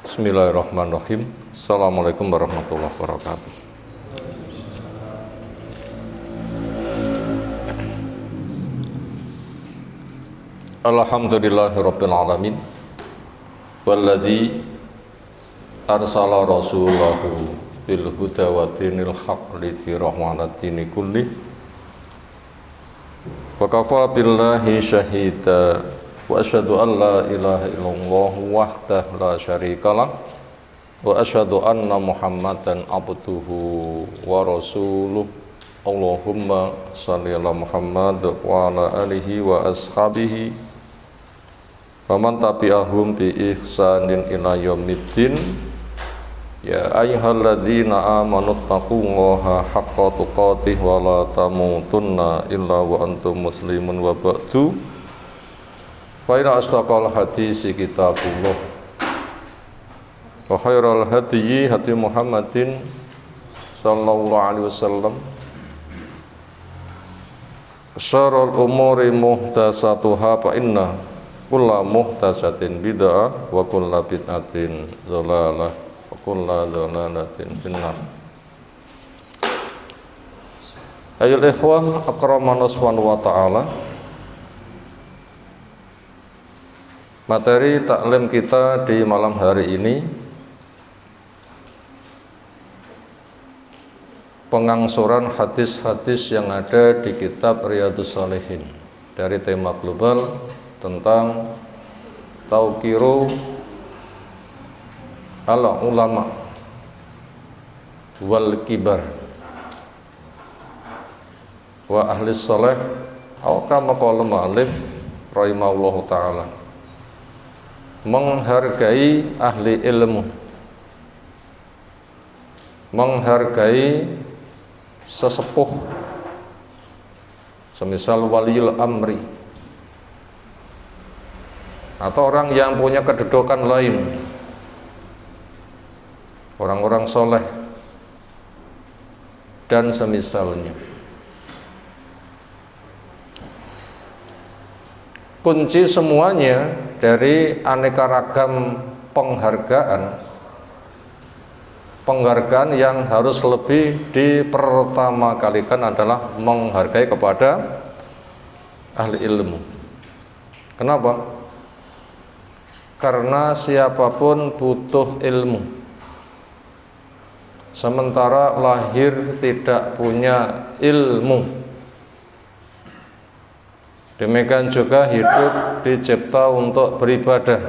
Bismillahirrahmanirrahim. Assalamualaikum warahmatullahi wabarakatuh. Alhamdulillahirabbil alamin. Walladzi arsala rasulahu bil huda wa dinil haqq lidhirahu kulli. Wa kafa billahi syahida. Wa asyhadu an la ilaha illallah wahdahu la syarikalah wa asyhadu anna Muhammadan abduhu wa rasuluh. Allahumma shalli ala Muhammad wa ala alihi wa ashabihi wa man tabi'ahum bi ihsanin ila yaumiddin. Ya ayyuhalladzina amanu taqullaha haqqa tuqatih wa la tamutunna illa wa antum muslimun wa ba'du. Fa inna asdaqal hadisi kitabullah wa khairal hadyi hadi Muhammadin sallallahu alaihi wasallam. Syarrul umuri muhdatsatuha fa inna kulla muhdatsatin bid'ah wa kulla bid'atin dhalalah wa kulla dhalalatin finnar. Ayyuhal ikhwah akramana subhanahu wa ta'ala. Materi taklim kita di malam hari ini pengangsuran hadis-hadis yang ada di kitab Riyadhus Shalihin dari tema global tentang tauqiru ala ulama wal kibar wa ahli sholeh atau kama qala mu'allif rahimahullahu ta'ala, menghargai ahli ilmu, menghargai sesepuh semisal waliul amri atau orang yang punya kedudukan lain, orang-orang soleh dan semisalnya. Kunci semuanya dari aneka ragam penghargaan yang harus lebih dipertamakalikan adalah menghargai kepada ahli ilmu. Kenapa? Karena siapapun butuh ilmu, sementara lahir tidak punya ilmu. Demikian juga hidup dicipta untuk beribadah,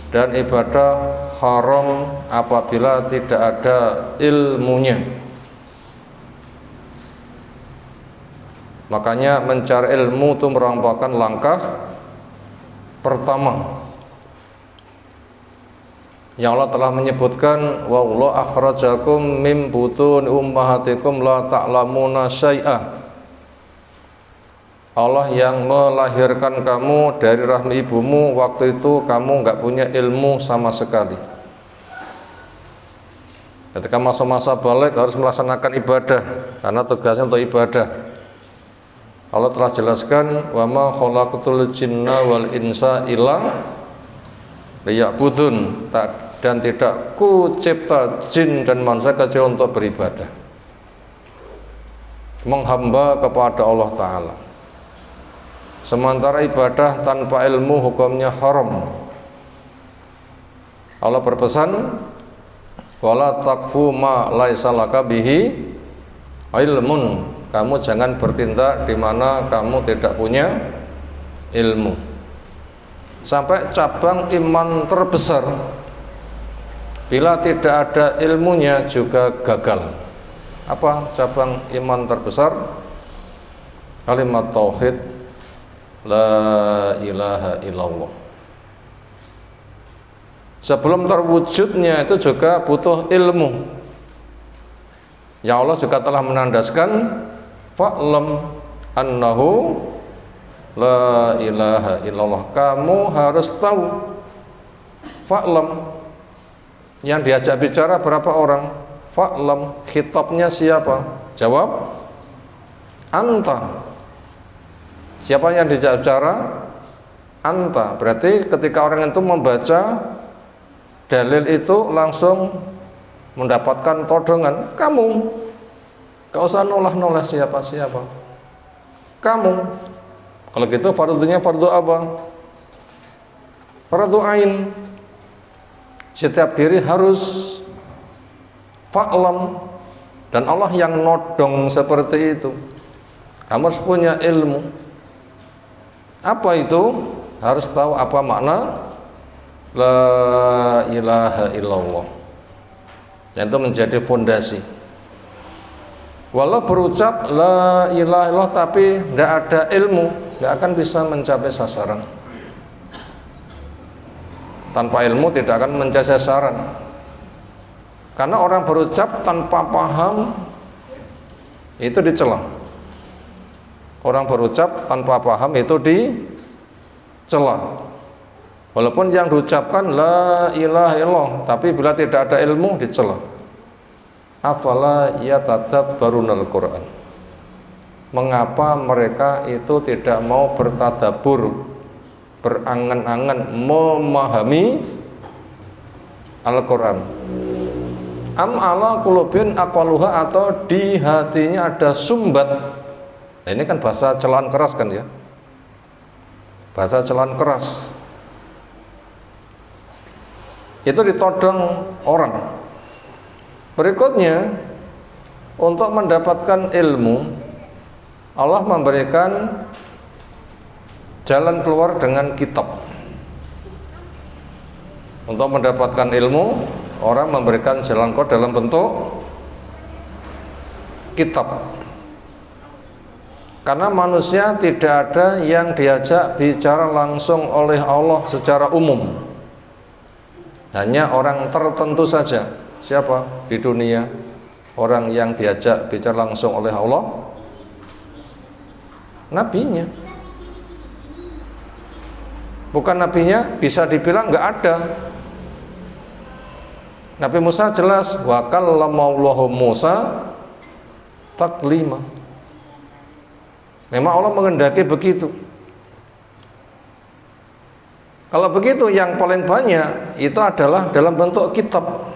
dan ibadah haram apabila tidak ada ilmunya. Makanya mencari ilmu itu merupakan langkah pertama yang Allah telah menyebutkan, wa Allah akhrajakum min butun ummahatikum la ta'lamuna syai'a. Allah yang melahirkan kamu dari rahim ibumu, waktu itu kamu nggak punya ilmu sama sekali. Ketika masa-masa balik harus melaksanakan ibadah, karena tugasnya untuk ibadah. Allah telah jelaskan, wa ma khalaqtul jinna wal insa illa liya'budun, dan tidak kucipta jin dan manusia kecuali untuk beribadah, menghamba kepada Allah Ta'ala. Sementara ibadah tanpa ilmu hukumnya haram. Allah berpesan, wala taqfu ma laisa laka bihi ilmun. Kamu jangan bertindak di mana kamu tidak punya ilmu. Sampai cabang iman terbesar, bila tidak ada ilmunya juga gagal. Apa cabang iman terbesar? Kalimat tauhid, la ilaha illallah. Sebelum terwujudnya itu juga butuh ilmu. Ya Allah juga telah menandaskan, fa'lam annahu la ilaha illallah. Kamu harus tahu. Fa'lam, yang diajak bicara berapa orang? Fa'lam, khitabnya siapa? Jawab, anta. Siapa yang diajak bicara? anta, berarti ketika orang itu membaca dalil itu langsung mendapatkan todongan. Kamu gak usah nolah-nolah siapa-siapa, kamu. Kalau gitu fardunya fardu apa? Fardu ain. Setiap diri harus fa'lam, dan Allah yang nodong seperti itu. Kamu harus punya ilmu. Apa itu? Harus tahu apa makna la ilaha illallah, yang itu menjadi fondasi. Walau berucap la ilaha illallah tapi tidak ada ilmu, tidak akan bisa mencapai sasaran. Tanpa ilmu tidak akan mencapai sasaran. Karena orang berucap tanpa paham itu dicela. Orang berucap tanpa paham itu dicela. Walaupun yang diucapkan la ilaha illallah, tapi bila tidak ada ilmu dicela. Afala yatadabbarunal Qur'an. Mengapa mereka itu tidak mau bertadabbur, berangan-angan memahami Al-Qur'an? Am ala qulubin aqwaluha, atau di hatinya ada sumbat. Nah, ini kan bahasa celaan keras kan ya, bahasa celaan keras itu ditodong orang. Berikutnya, untuk mendapatkan ilmu, Allah memberikan jalan keluar dengan kitab. Untuk mendapatkan ilmu, orang memberikan jalan keluar dalam bentuk kitab. Karena manusia tidak ada yang diajak bicara langsung oleh Allah secara umum. Hanya orang tertentu saja. Siapa di dunia orang yang diajak bicara langsung oleh Allah? Nabinya. Bukan nabinya, bisa dibilang nggak ada. Nabi Musa jelas, wa kallamallahu Musa taklima. Memang Allah mengendaki begitu. Kalau begitu, yang paling banyak itu adalah dalam bentuk kitab.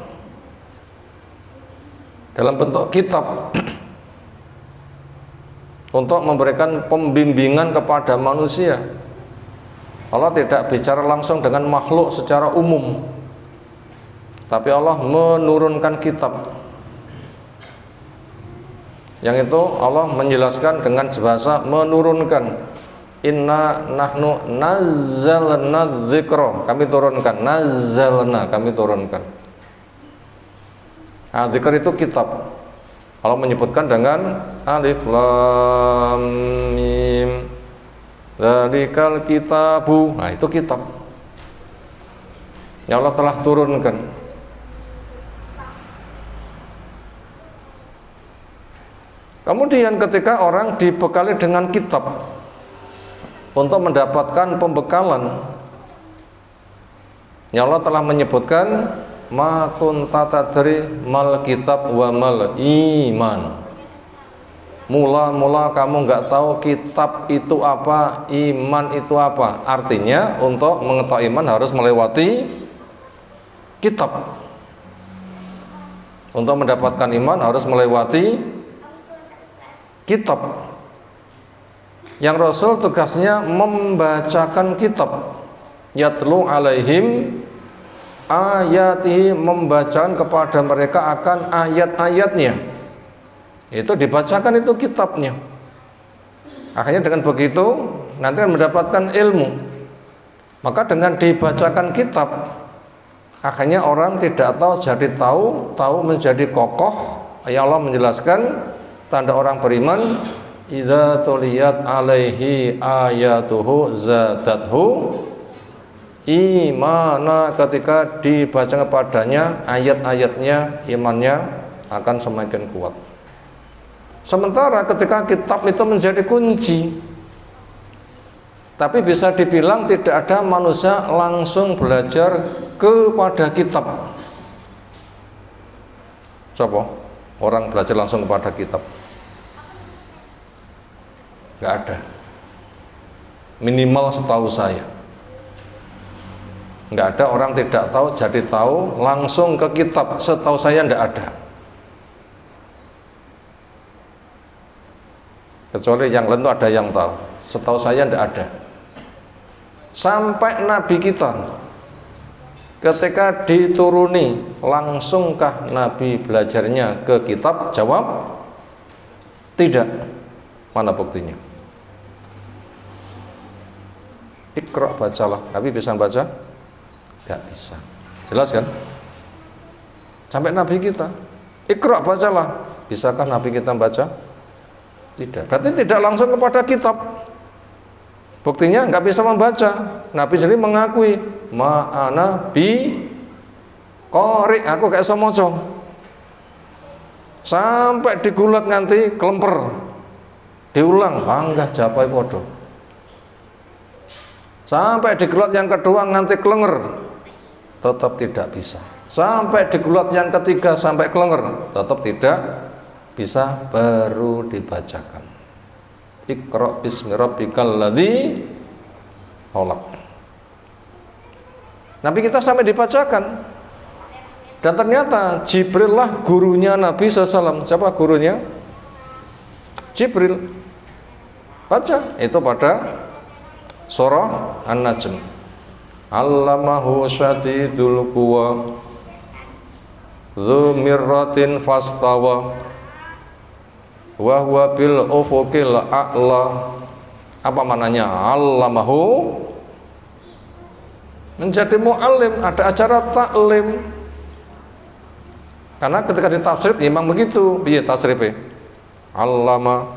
Dalam bentuk kitab untuk memberikan pembimbingan kepada manusia. Allah tidak bicara langsung dengan makhluk secara umum, tapi Allah menurunkan kitab. Yang itu Allah menjelaskan dengan bahasa menurunkan. Inna nahnu nazzalna dzikra, kami turunkan. Nazzalna, kami turunkan. Nah, dzikr itu kitab. Allah menyebutkan dengan alif lam mim, dzalikal kitabu. Nah, itu kitab yang Allah telah turunkan. Kemudian ketika orang dibekali dengan kitab untuk mendapatkan pembekalan, ya Allah telah menyebutkan ma kunta tadri mal kitab wa mal iman. Mula-mula kamu nggak tahu kitab itu apa, iman itu apa. Artinya untuk mengetahui iman harus melewati kitab. Untuk mendapatkan iman harus melewati kitab. Yang Rasul tugasnya membacakan kitab. Yatlu alaihim ayatihi, membacakan kepada mereka akan ayat-ayatnya. Itu dibacakan itu kitabnya. Akhirnya dengan begitu nanti akan mendapatkan ilmu. Maka dengan dibacakan kitab, akhirnya orang tidak tahu jadi tahu, tahu menjadi kokoh. Ya Allah menjelaskan tanda orang beriman, idza tuliyat alaihi ayatuhu zadathu imana, ketika dibaca kepadanya ayat-ayatnya, imannya akan semakin kuat. Sementara ketika kitab itu menjadi kunci, tapi bisa dibilang tidak ada manusia langsung belajar kepada kitab. Coba orang belajar langsung kepada kitab? Gak ada. Minimal setahu saya Nggak ada orang tidak tahu jadi tahu langsung ke kitab. Setahu saya nggak ada. Kecuali yang lain itu ada yang tahu. Setahu saya nggak ada. Sampai Nabi kita ketika dituruni, langsungkah Nabi belajarnya ke kitab? Jawab tidak. Mana buktinya? Iqra, bacalah. Nabi bisa baca? Gak bisa. Jelas kan? Sampai Nabi kita Iqra, bacalah. Bisakah Nabi kita baca? Tidak. Berarti tidak langsung kepada kitab. Buktinya nggak bisa membaca. Nabi sendiri mengakui, ma'ana bi qori, aku kayak somoco. Sampai digulat nganti kelemper. Diulang, panggah japai podo. Sampai digulat yang kedua nganti kelenger, tetap tidak bisa. Sampai digulat yang ketiga sampai kelenger, tetap tidak bisa, baru dibacakan. Iqra bismi rabbikal ladzi khalaq. Nabi kita sampai dibacakan. Dan ternyata Jibril lah gurunya Nabi SAW. Siapa gurunya? Jibril. Baca itu pada surah An-Najm. Allamahu syadidul quwa dzu mirratin fastawa wa huwa bil ufuqil a'la. Apa maknanya allamahu? Menjadi muallim, ada acara taklim. Karena ketika ditafsir memang begitu. Piye tasrife? Allama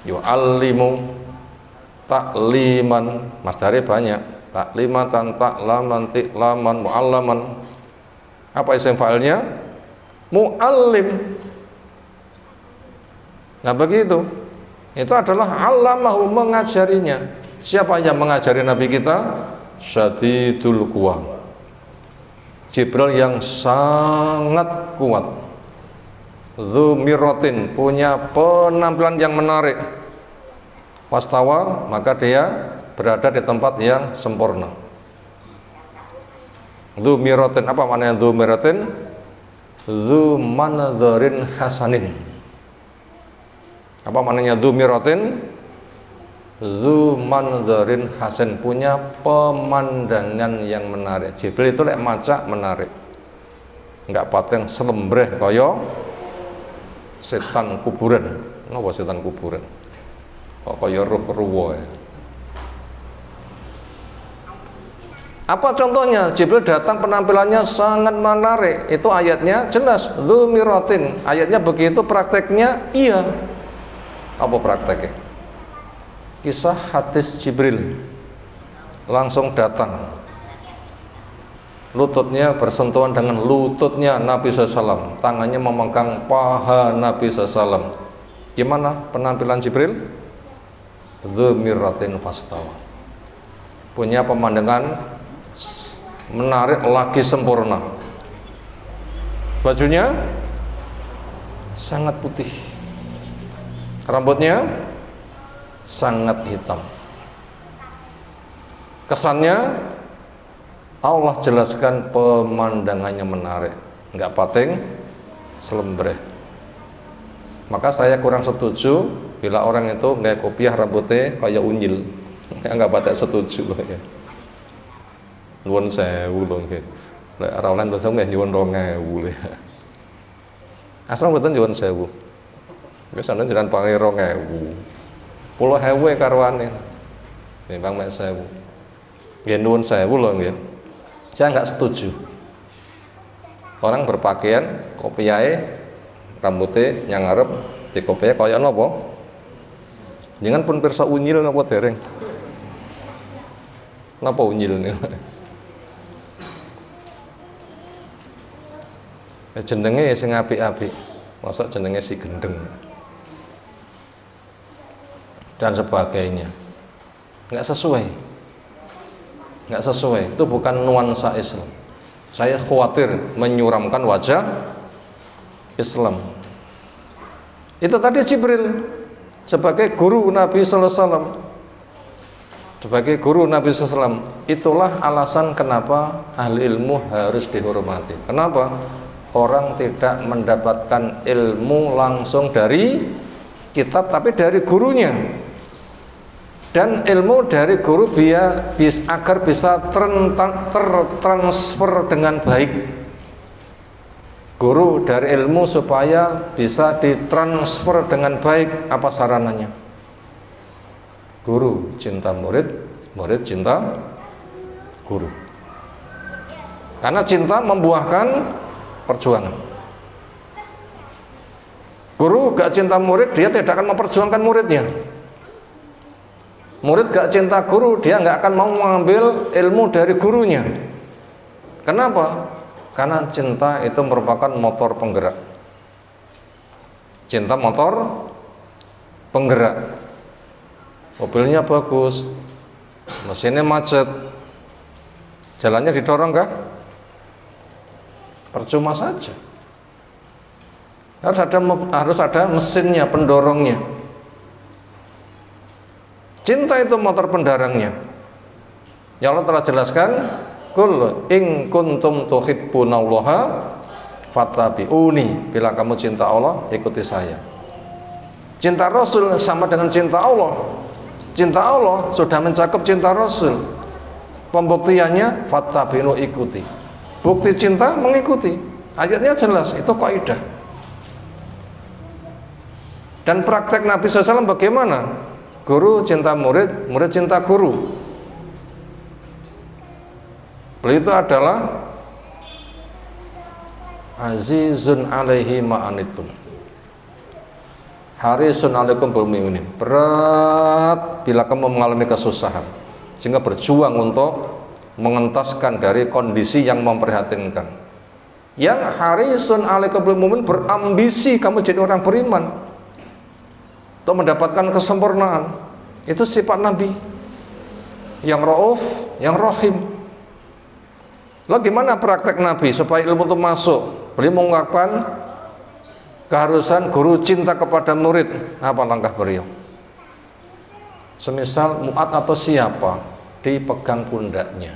yu'allimu takliman. Masdare banyak. Taklimatan, taklaman, tiklaman, mu'allaman. Apa isim fa'ilnya? Mu'allim. Nah begitu, itu adalah allamahu, mengajarinya. Siapa yang mengajari Nabi kita? Syadidul quwa, Jibril yang sangat kuat. Dzu mirratin, punya penampilan yang menarik. Wastawa, maka dia berada di tempat yang sempurna. Dzu mirratin, apa maknanya dzu mirratin? Dzu manadzarin hasanin. Apa maknanya dzu mirratin? Dzu manadzarin hasan, punya pemandangan yang menarik. Jibril itu lek maca menarik. Enggak pateng selembreh kaya setan kuburan. Napa setan kuburan? Kok kaya ruh ruwa. Apa contohnya? Jibril datang penampilannya sangat menarik. Itu ayatnya jelas, dzu mirratin. Ayatnya begitu, prakteknya iya. Apa prakteknya? Kisah hadis Jibril langsung datang, lututnya bersentuhan dengan lututnya Nabi SAW, tangannya memegang paha Nabi SAW. Gimana penampilan Jibril? Dzu mirratin fastawa, punya pemandangan menarik lagi sempurna. Bajunya sangat putih, rambutnya sangat hitam. Kesannya Allah jelaskan pemandangannya menarik, nggak pating selembreh. Maka saya kurang setuju bila orang itu nggak kopiah rambutnya kayak unyil. Nggak patek setuju ya. Nuwun sewu lho nggih. Lek ora oleh basa nggih nyuwun 2000 le. Asal mboten nyuwun sewu. Wis ana jalan pange 2000. 10.000 karuane. Timbang mek 1000. Nggih nuwun sewu lho nggih. Saya nggak setuju. Orang berpakaian kopiahe rambutnya yang ngarep dikopiahe kaya napa? Jangan pun pirsa unyil napa dereng. Napa unyil nih? Jenenge sing apik-apik. Masa jenenge si gendeng dan sebagainya. Nggak sesuai. Nggak sesuai. Itu bukan nuansa Islam. Saya khawatir menyuramkan wajah Islam. Itu tadi Jibril sebagai guru Nabi sallallahu alaihi wasallam. sebagai guru Nabi SAW. Itulah alasan kenapa ahli ilmu harus dihormati. Kenapa? Orang tidak mendapatkan ilmu langsung dari kitab, tapi dari gurunya. Dan ilmu dari guru agar bisa tertransfer dengan baik. Guru dari ilmu supaya bisa ditransfer dengan baik. Apa sarananya? Guru cinta murid, murid cinta guru. Karena cinta membuahkan perjuangan. Guru gak cinta murid, dia tidak akan memperjuangkan muridnya. Murid gak cinta guru, dia gak akan mau mengambil ilmu dari gurunya. Kenapa? Karena cinta itu merupakan motor penggerak. Cinta motor penggerak. Mobilnya bagus, mesinnya macet, jalannya didorong kah? Percuma saja. Harus ada mesinnya, pendorongnya. Cinta itu motor pendarangnya. Ya Allah telah jelaskan, Qul in kuntum tuhibbunallaha fattabi'uni. Bila kamu cinta Allah, ikuti saya. Cinta Rasul sama dengan cinta Allah. Cinta Allah sudah mencakup cinta Rasul. Pembuktiannya fattabi'u, ikuti. Bukti cinta mengikuti. Ayatnya jelas, itu kaidah. Dan praktek Nabi SAW bagaimana? Guru cinta murid, murid cinta guru. Beliau itu adalah azizun alaihi ma'anitum, harisun alaikum bil mu'minin. Berat bila kamu mengalami kesusahan, sehingga berjuang untuk mengentaskan dari kondisi yang memprihatinkan. Yang harisun alaikum bil mu'minin, berambisi kamu jadi orang beriman untuk mendapatkan kesempurnaan. Itu sifat Nabi yang rauf, yang rahim. Lalu gimana praktek Nabi supaya ilmu itu masuk? Beliau mengungkapkan keharusan guru cinta kepada murid. Apa langkah beliau? Semisal Mu'ad atau siapa, dipegang pundaknya.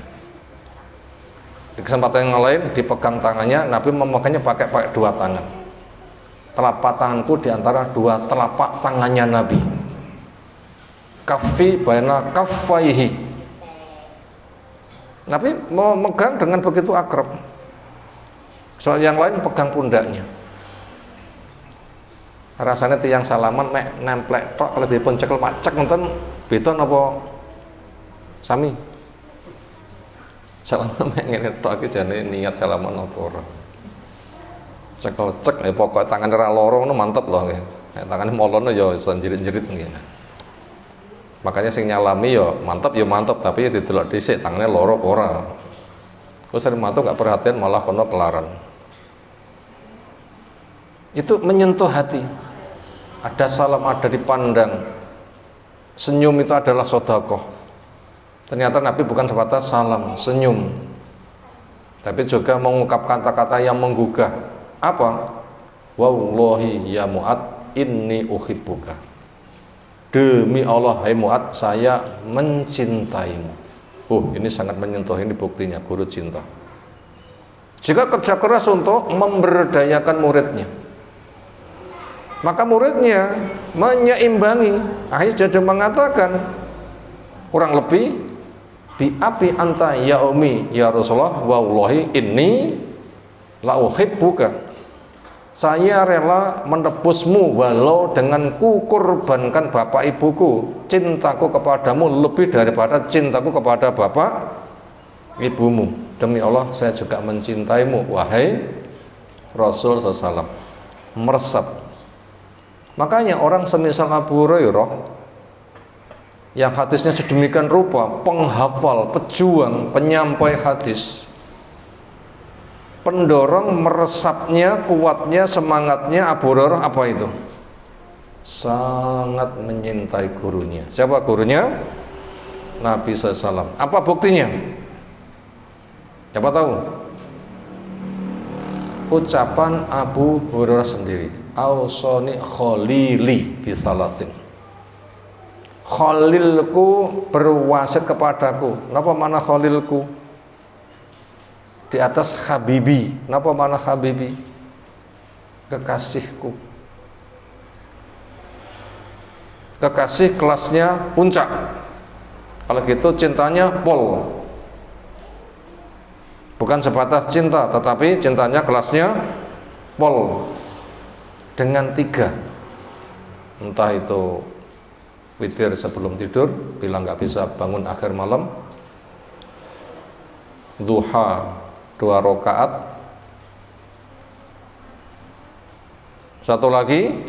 Di kesempatan yang lain dipegang tangannya. Nabi memegangnya pakai dua tangan. Telapak tanganku di antara dua telapak tangannya Nabi. Kaffi baina kaffaihi. Nabi mau megang dengan begitu akrab. Soal yang lain pegang pundaknya. Rasanya tiang salaman mek nemplek tok, kalau dipun cekel macek nonton beton apa sami. Salaman mek ngene tok iki jane niat salaman apa ora. Cekel cek pokok tangan ora loro ngono mantep loh nggih. Nek tangane molono ya iso jerit-jerit nggih. Makanya sing nyalami ya mantap, tapi ya didelok dhisik tangannya loro ora. Kok sering mantu gak perhatian malah kono kelaran. Itu menyentuh hati. Ada salam, ada dipandang. Senyum itu adalah sedekah. Ternyata Nabi bukan sebatas salam, senyum, tapi juga mengungkap kata-kata yang menggugah. Apa? Wallahi ya Mu'ad inni uhibbuka. Demi Allah, hai Mu'ad, saya mencintaimu. Ini sangat menyentuh, ini buktinya guru cinta. Jika kerja keras untuk memberdayakan muridnya, maka muridnya menyeimbangi. Akhirnya jadi mengatakan, kurang lebih, bi api anta ya umi ya Rasulullah, wallahi inni la uhibbuka. Saya rela menebusmu walau dengan kukorbankan bapak ibuku. Cintaku kepadamu lebih daripada cintaku kepada bapak ibumu. Demi Allah saya juga mencintaimu, wahai Rasul SAW. Meresap. Makanya orang semisal Abu Hurairah yang hadisnya sedemikian rupa, penghafal, pejuang, penyampai hadis, pendorong meresapnya, kuatnya, semangatnya Abu Hurairah apa itu? Sangat menyintai gurunya. Siapa gurunya? Nabi SAW. Apa buktinya? Siapa tahu? Ucapan Abu Hurairah sendiri. Ausoni khalili bisalasin. Khalilku berwasiat kepadaku. Napa mana khalilku? Di atas habibi. Napa mana habibi? Kekasihku. Kekasih kelasnya puncak. Kalau gitu cintanya pol. Bukan sebatas cinta, tetapi cintanya kelasnya pol. Dengan 3. Entah itu witir sebelum tidur, bila nggak bisa bangun akhir malam, duha 2 rakaat, satu lagi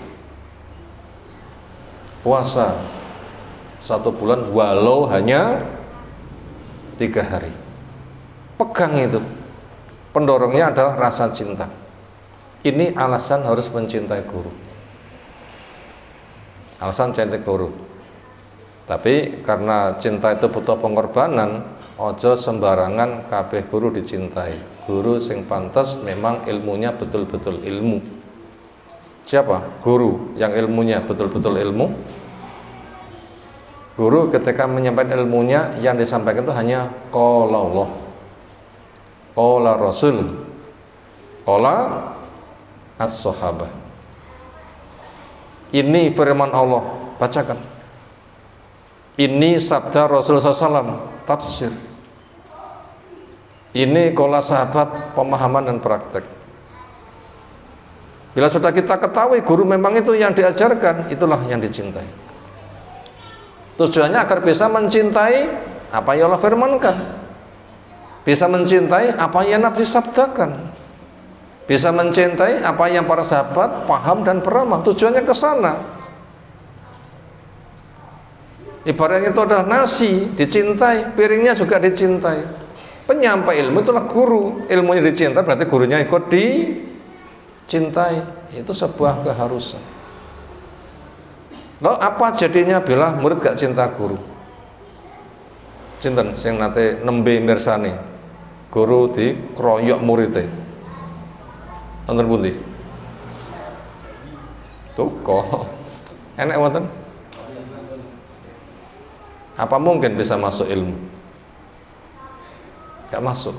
puasa 1 bulan walau hanya 3 hari. Pegang itu, pendorongnya adalah rasa cinta. Ini alasan harus mencintai guru, alasan cintai guru. Tapi karena cinta itu butuh pengorbanan, ojo sembarangan kabeh guru dicintai. Guru sing pantes memang ilmunya betul-betul ilmu. Siapa? Guru yang ilmunya betul-betul ilmu. Guru ketika menyampaikan ilmunya, yang disampaikan itu hanya qala Allah, qala Rasul, qala as-sahabah. Ini firman Allah, bacakan. Ini sabda Rasulullah SAW, tafsir. Ini qala sahabat, pemahaman dan praktek. Bila sudah kita ketahui guru memang itu yang diajarkan, itulah yang dicintai. Tujuannya agar bisa mencintai apa yang Allah firmankan, bisa mencintai apa yang Nabi sabdakan, bisa mencintai apa yang para sahabat paham dan beramal. Tujuannya ke sana. Ibaratnya itu adalah nasi, dicintai, piringnya juga dicintai. Penyampai ilmu itulah guru, ilmunya dicintai berarti gurunya ikut dicintai. Itu sebuah keharusan. Lalu apa jadinya bila murid gak cinta guru? Cinten sing nate nembe mirsani guru dikeroyok muridnya. Wonten pundi? Tuh kok enak wonten? Apa mungkin bisa masuk ilmu? Gak masuk.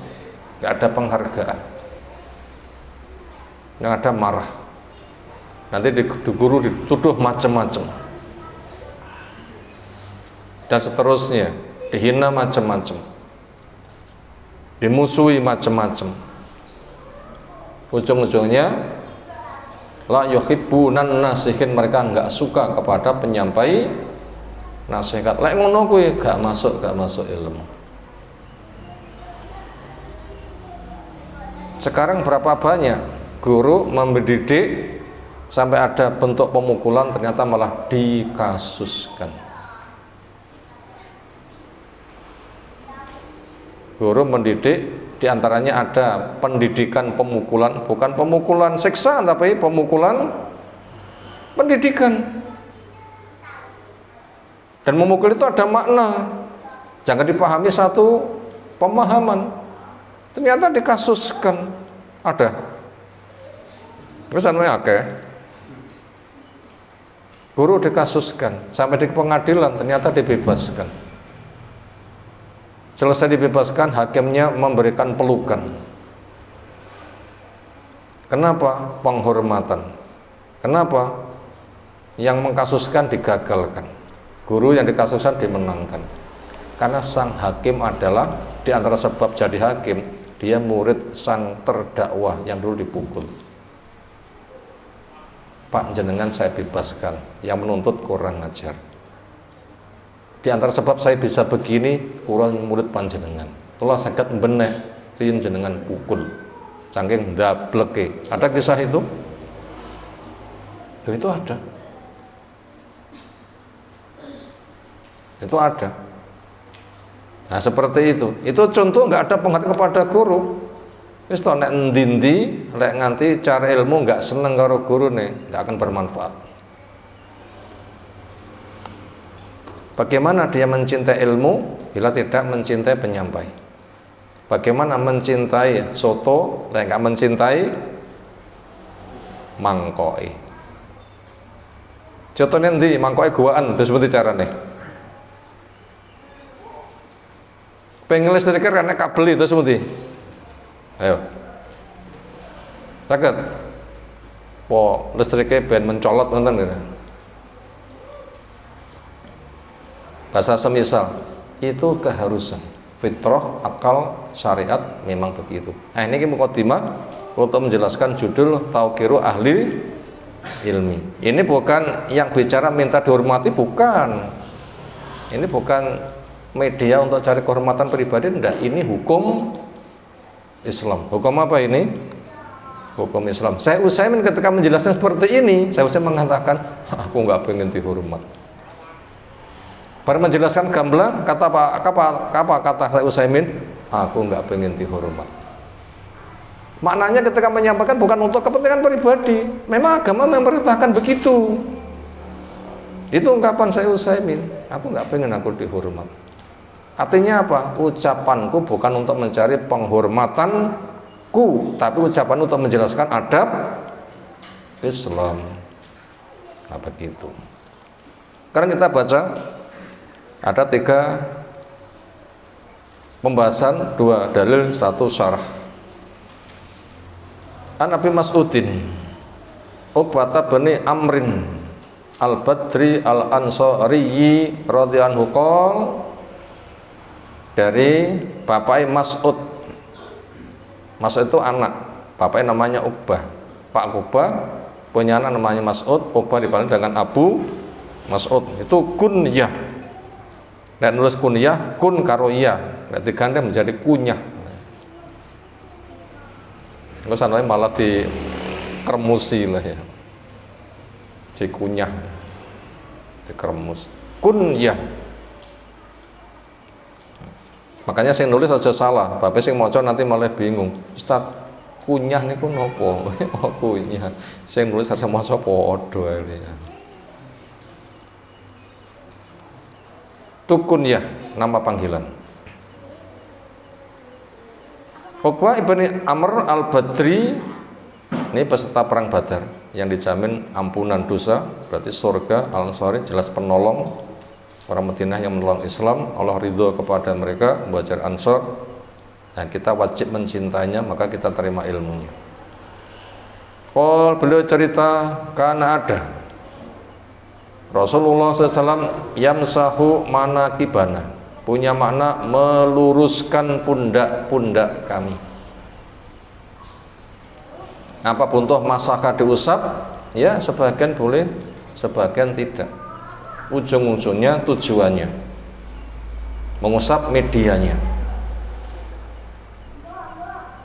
Gak ada penghargaan. Yang ada marah. Nanti di guru dituduh macam-macam. Dan seterusnya, dihina macam-macam, dimusuhi macam-macam. Ujung-ujungnya la yuhibbunan nasihin, mereka enggak suka kepada penyampai nasihat. Lek ngono kuwi gak masuk ilmu. Sekarang berapa banyak guru mendidik sampai ada bentuk pemukulan ternyata malah dikasuskan. Guru mendidik, diantaranya ada pendidikan pemukulan, bukan pemukulan siksa, tapi pemukulan pendidikan. Dan memukul itu ada makna, jangan dipahami satu pemahaman. Ternyata dikasuskan, ada. Terus guru dikasuskan sampai di pengadilan, ternyata dibebaskan. Selesai dibebaskan, hakimnya memberikan pelukan. Kenapa? Penghormatan. Kenapa? Yang mengkasuskan digagalkan, guru yang dikasuskan dimenangkan. Karena sang hakim adalah, di antara sebab jadi hakim, dia murid sang terdakwah yang dulu dipukul. Pak, jenengan saya bebaskan, yang menuntut kurang ajar. Di antara sebab saya bisa begini, kurang murid panjenengan. Kula saged mbeneh riyen jenengan pukul. Saking ndableke. Ada kisah itu? Itu ada. Itu ada. Nah, seperti itu. Itu contoh nggak ada penghargaan kepada guru. Wis to nek endi-endi lek nganti cara ilmu nggak seneng karo gurune, nggak akan bermanfaat. Bagaimana dia mencintai ilmu bila tidak mencintai penyampai? Bagaimana mencintai soto dan nggak mencintai mangkoi? Contohnya nanti mangkoi guaan itu seperti caranya. Pengen listriknya karena kabel itu seperti. Ayo. Sakit. Po listriknya ben mencolot nonton gitu. Bahasa semisal itu keharusan. Fitrah, akal, syariat memang begitu. Nah ini mukadimah untuk menjelaskan judul Tauqiru Ahli Ilmi. Ini bukan yang bicara minta dihormati, bukan. Ini bukan media untuk cari kehormatan pribadi, enggak. Ini hukum Islam. Hukum apa ini? Hukum Islam. Syekh Utsaimin ketika menjelaskan seperti ini, Syekh Utsaimin mengatakan, aku enggak pengen dihormat. Baru menjelaskan gamblang, kata apa kata Syekh Utsaimin? Aku enggak pengen dihormat. Maknanya ketika menyampaikan bukan untuk kepentingan pribadi. Memang agama memerintahkan begitu. Itu ungkapan Syekh Utsaimin. Aku enggak pengen aku dihormat. Artinya apa? Ucapanku bukan untuk mencari penghormatanku, tapi ucapan untuk menjelaskan adab Islam. Nah begitu. Sekarang kita baca ada 3 pembahasan, 2 dalil, 1 syarah. An Abi Mas'udin Uqbah bin Amrin Al-Badri Al-Ansari radhiyallahu anhu qol, dari bapaknya Mas'ud. Mas'ud itu anak, bapaknya namanya Uqbah. Pak Uqbah punya anak namanya Mas'ud. Uqbah dipanggil dengan Abu Mas'ud. Itu kunyah. Dan nulis kunyah, kun karo iya, nggak diganti menjadi kunyah. Kalau sananya malah dikremusi lah ya, si kunyah, dikremus. Kunyah. Makanya saya nulis aja salah, bapak sing maca nanti malah bingung. Ustaz, kunyah niku napa? Oh kunyah. Sing nulis harus maca padha ya. Tukun ya, nama panggilan. Uqbah ibni Amr al-Badri, ini peserta perang Badar yang dijamin ampunan dosa, berarti surga. Al-Ansari jelas penolong orang Madinah yang menolong Islam. Allah ridho kepada mereka, Muhajir Ansor. Nah, kita wajib mencintainya, maka kita terima ilmunya. Beliau cerita, karena ada Rasulullah SAW yamsahu manakibana, punya makna meluruskan pundak-pundak kami. Apapun toh masaka diusap, ya sebagian boleh, sebagian tidak. Ujung-ujungnya tujuannya mengusap medianya.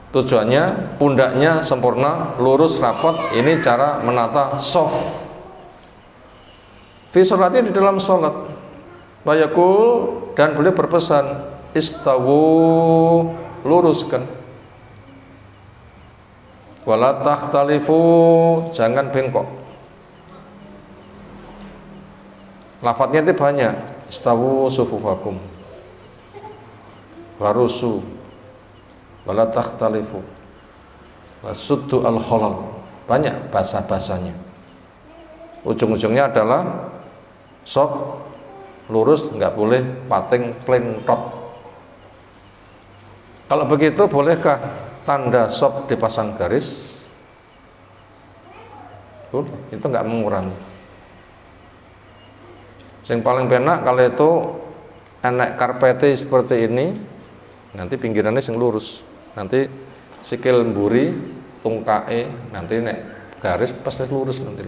Tujuannya pundaknya sempurna, lurus, rapat. Ini cara menata soft. Fi sholati, di dalam sholat. Bayakul, dan beliau berpesan, istawu, luruskan. Wala takhtalifu, jangan bengkok. Lafadznya itu banyak. Istawu sufufakum, warusu, wala takhtalifu, wasuddu al-khalal. Banyak bahasa-bahasanya. Ujung-ujungnya adalah sok, lurus, nggak boleh pating plentot. Kalau begitu bolehkah tanda sok dipasang garis? Itu nggak mengurangi. Yang paling penak kalau itu enak karpete seperti ini, nanti pinggirannya sing lurus, nanti sikil mburi, tungkae, nanti nek garis pasti lurus nanti.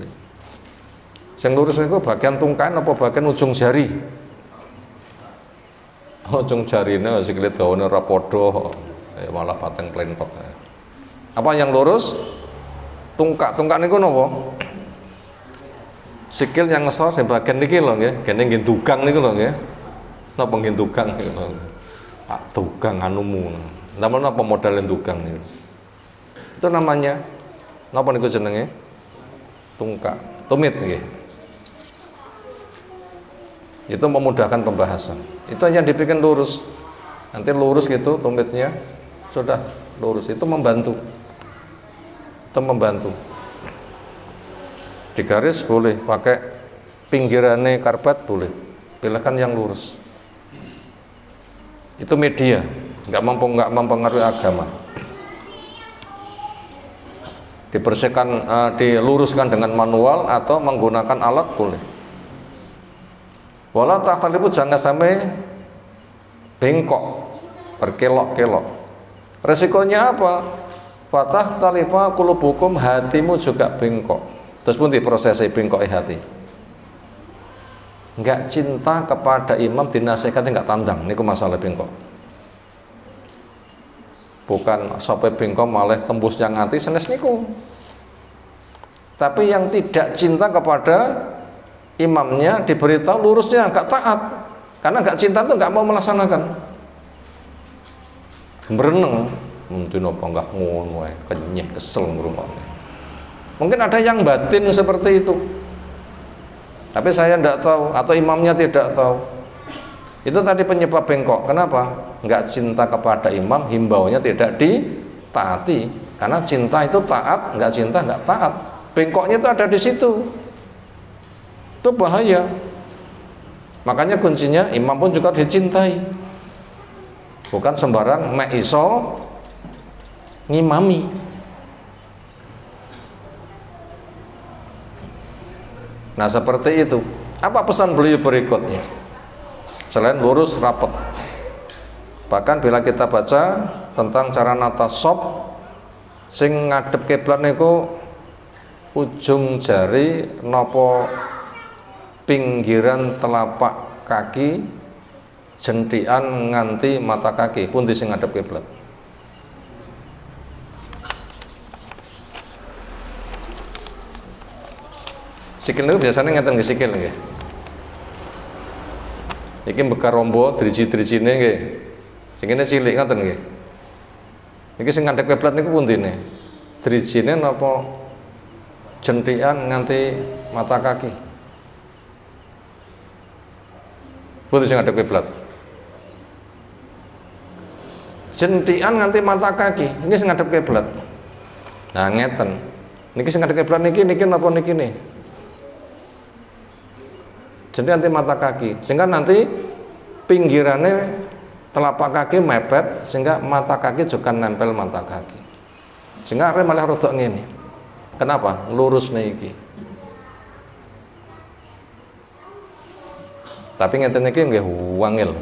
Sing lurus itu bagian tungkae apa bagian ujung jari? Ujung jarine sikile dawane ora padha, malah pateng plentot. Apa yang lurus? Tungkak niku napa? Sikil yang ngesor sing bagian niki lho nggih, gene nggih dugang niku lho nggih. Napa nggih dugang niku lho. Pak dugang anumu. Namanya napa modal dugang niku? Itu namanya napa niku jenenge? Tungkak, tumit nggih. Itu memudahkan pembahasan. Itu hanya dibikin lurus. Nanti lurus gitu tumitnya, sudah lurus. Itu membantu. Itu membantu. Di garis boleh, pakai pinggirannya karpet boleh. Pilihkan yang lurus. Itu media, nggak mempengaruhi agama. Dibersihkan, diluruskan dengan manual atau menggunakan alat boleh. Wala takhtalifu, jangan sampai bengkok, berkelok-kelok. Resikonya apa? Fatah talifa qulubukum, hatimu juga bengkok. Terus pun diprosesi bengkok hati. Enggak cinta kepada imam, dinasihati enggak tandang, niku masalah bengkok. Bukan sampai bengkok malah tembus yang hati senes niku. Tapi yang tidak cinta kepada imamnya diberitahu lurusnya enggak taat. Karena enggak cinta itu enggak mau melaksanakan. Bereneng, mungkin apa enggak ngono wae, kenyeh kesel ngrungokne. Mungkin ada yang batin seperti itu. Tapi saya tidak tahu, atau imamnya tidak tahu. Itu tadi penyebab bengkok. Kenapa? Enggak cinta kepada imam, himbauannya tidak ditaati. Karena cinta itu taat, enggak cinta enggak taat. Bengkoknya itu ada di situ. Itu bahaya. Makanya kuncinya imam pun juga dicintai. Bukan sembarang mek iso ngimami. Nah seperti itu. Apa pesan beliau berikutnya? Selain lurus rapat. Bahkan bila kita baca tentang cara nata sop, sing ngadep kiblat niku ujung jari nopo pinggiran telapak kaki jentian nganti mata kaki pun sing ngadep kiblat. Sikil niku biasanya ngeten nggih sikil nggih. Iki bekar rombo driji-drijine nggih. Sing kene cilik ngoten nggih. Iki sing ngadep kiblat niku puntine? Drijine napa jentikan nganti mata kaki? Pundi sing ngadep kiblat? Jentikan nganti mata kaki. Ini sing ngadep kiblat. Nah ngeten. Niki sing ngadep kiblat niki napa niki nih? Jadi nanti mata kaki, sehingga nanti pinggirannya telapak kaki mepet, sehingga mata kaki juga nempel mata kaki, sehingga malah rodok ngene. Kenapa? Lurus niki. Tapi ngeten niki nggih wangil.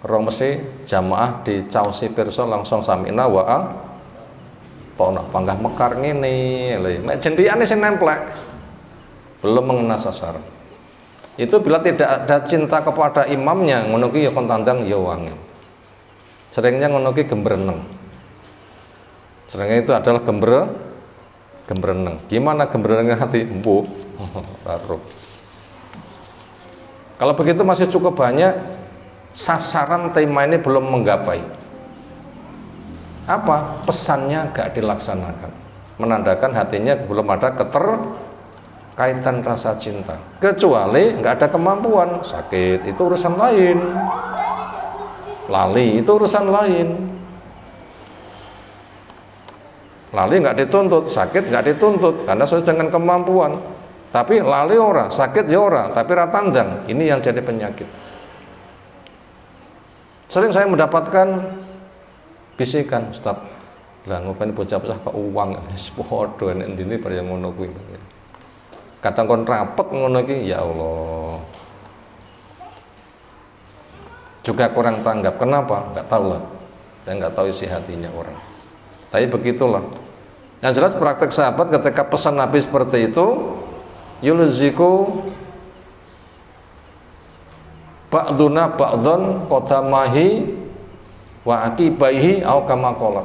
Rong mesti jamaah dicaosi pirsa langsung samina wa ta'na. Panggah mekar ngene lho. Mek jendhikane sing nemplek belum mengena sasaran. Itu bila tidak ada cinta kepada imamnya, ngono ki ya kon tandang ya wangil. Seringnya ngono ki gembreneng. Seringnya itu adalah gembreneng. Gimana gembreneng hati? Empuh. Taruh. Kalau begitu masih cukup banyak, sasaran tema ini belum menggapai. Apa? Pesannya gak dilaksanakan. Menandakan hatinya belum ada kaitan rasa cinta, kecuali nggak ada kemampuan. Sakit itu urusan lain, lali itu urusan lain. Lali nggak dituntut, sakit nggak dituntut karena sesuai dengan kemampuan. Tapi lali ora, sakit ya ora, tapi ratandang, ini yang jadi penyakit. Sering saya mendapatkan bisikan, Ustaz, lah ngopen bocah-bocah kok uang wis padha nek ndine bar yang ngono kuwi. Kadang kon rapet ngono iki, ya Allah. Juga kurang tanggap. Kenapa? Enggak tahu lah. Saya enggak tahu isi hatinya orang. Tapi begitulah. Yang jelas praktek sahabat ketika pesan Nabi seperti itu, yulziku ba'duna ba'dhan qadamahi wa aqibaihi au kama qala.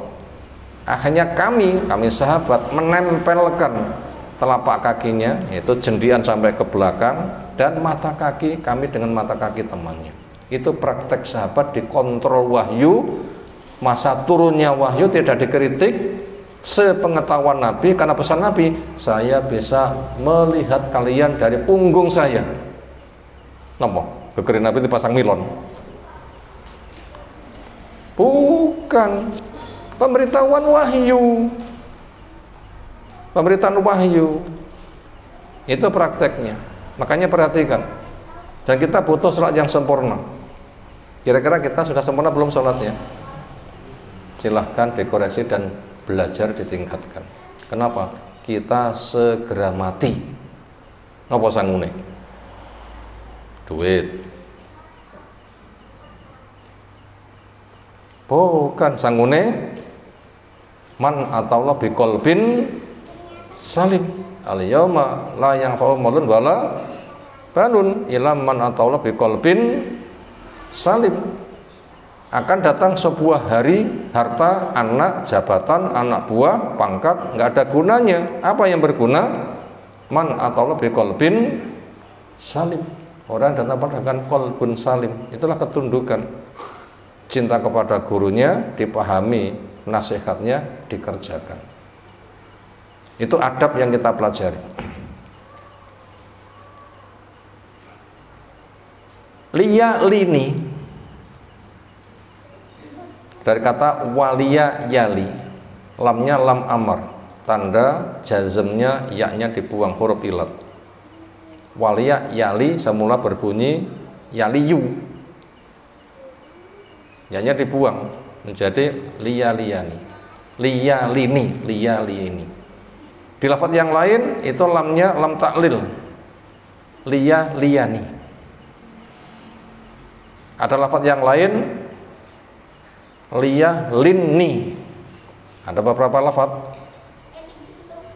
Akhirnya kami sahabat menempelkan telapak kakinya, yaitu jendian sampai ke belakang, dan mata kaki kami dengan mata kaki temannya. Itu praktek sahabat dikontrol wahyu. Masa turunnya wahyu tidak dikritik, sepengetahuan Nabi, karena pesan Nabi, saya bisa melihat kalian dari punggung saya. Napa? Kekerin Nabi dipasang milon? Bukan. Pemberitahuan wahyu. Pemberitaan wahyu itu prakteknya. Makanya perhatikan, dan kita butuh salat yang sempurna. Kira-kira kita sudah sempurna belum sholatnya? Silahkan dikoreksi dan belajar ditingkatkan. Kenapa? Kita segera mati. Ngapa sangune? Duit. Bukan sangune man ataullah biqalbin salim. Al-yauma la yanfa'u malun wala banun illa man ataullah biqalbin salim. Akan datang sebuah hari, harta, anak, jabatan, anak buah, pangkat nggak ada gunanya. Apa yang berguna? Man ataullah biqalbin salim. Orang datang dengan qalbun salim. Itulah ketundukan. Cinta kepada gurunya, dipahami nasihatnya, dikerjakan. Itu adab yang kita pelajari. Liya lini, dari kata waliya yali, lamnya lam amar, tanda jazmnya yaknya dibuang huruf ilat. Waliya yali semula berbunyi yaliyu, yaknya dibuang menjadi liya liyani, liya lini, liya lini. Di lafaz yang lain itu lamnya lam taklil, liya liyani. Ada lafaz yang lain liya linni. Ada beberapa lafaz.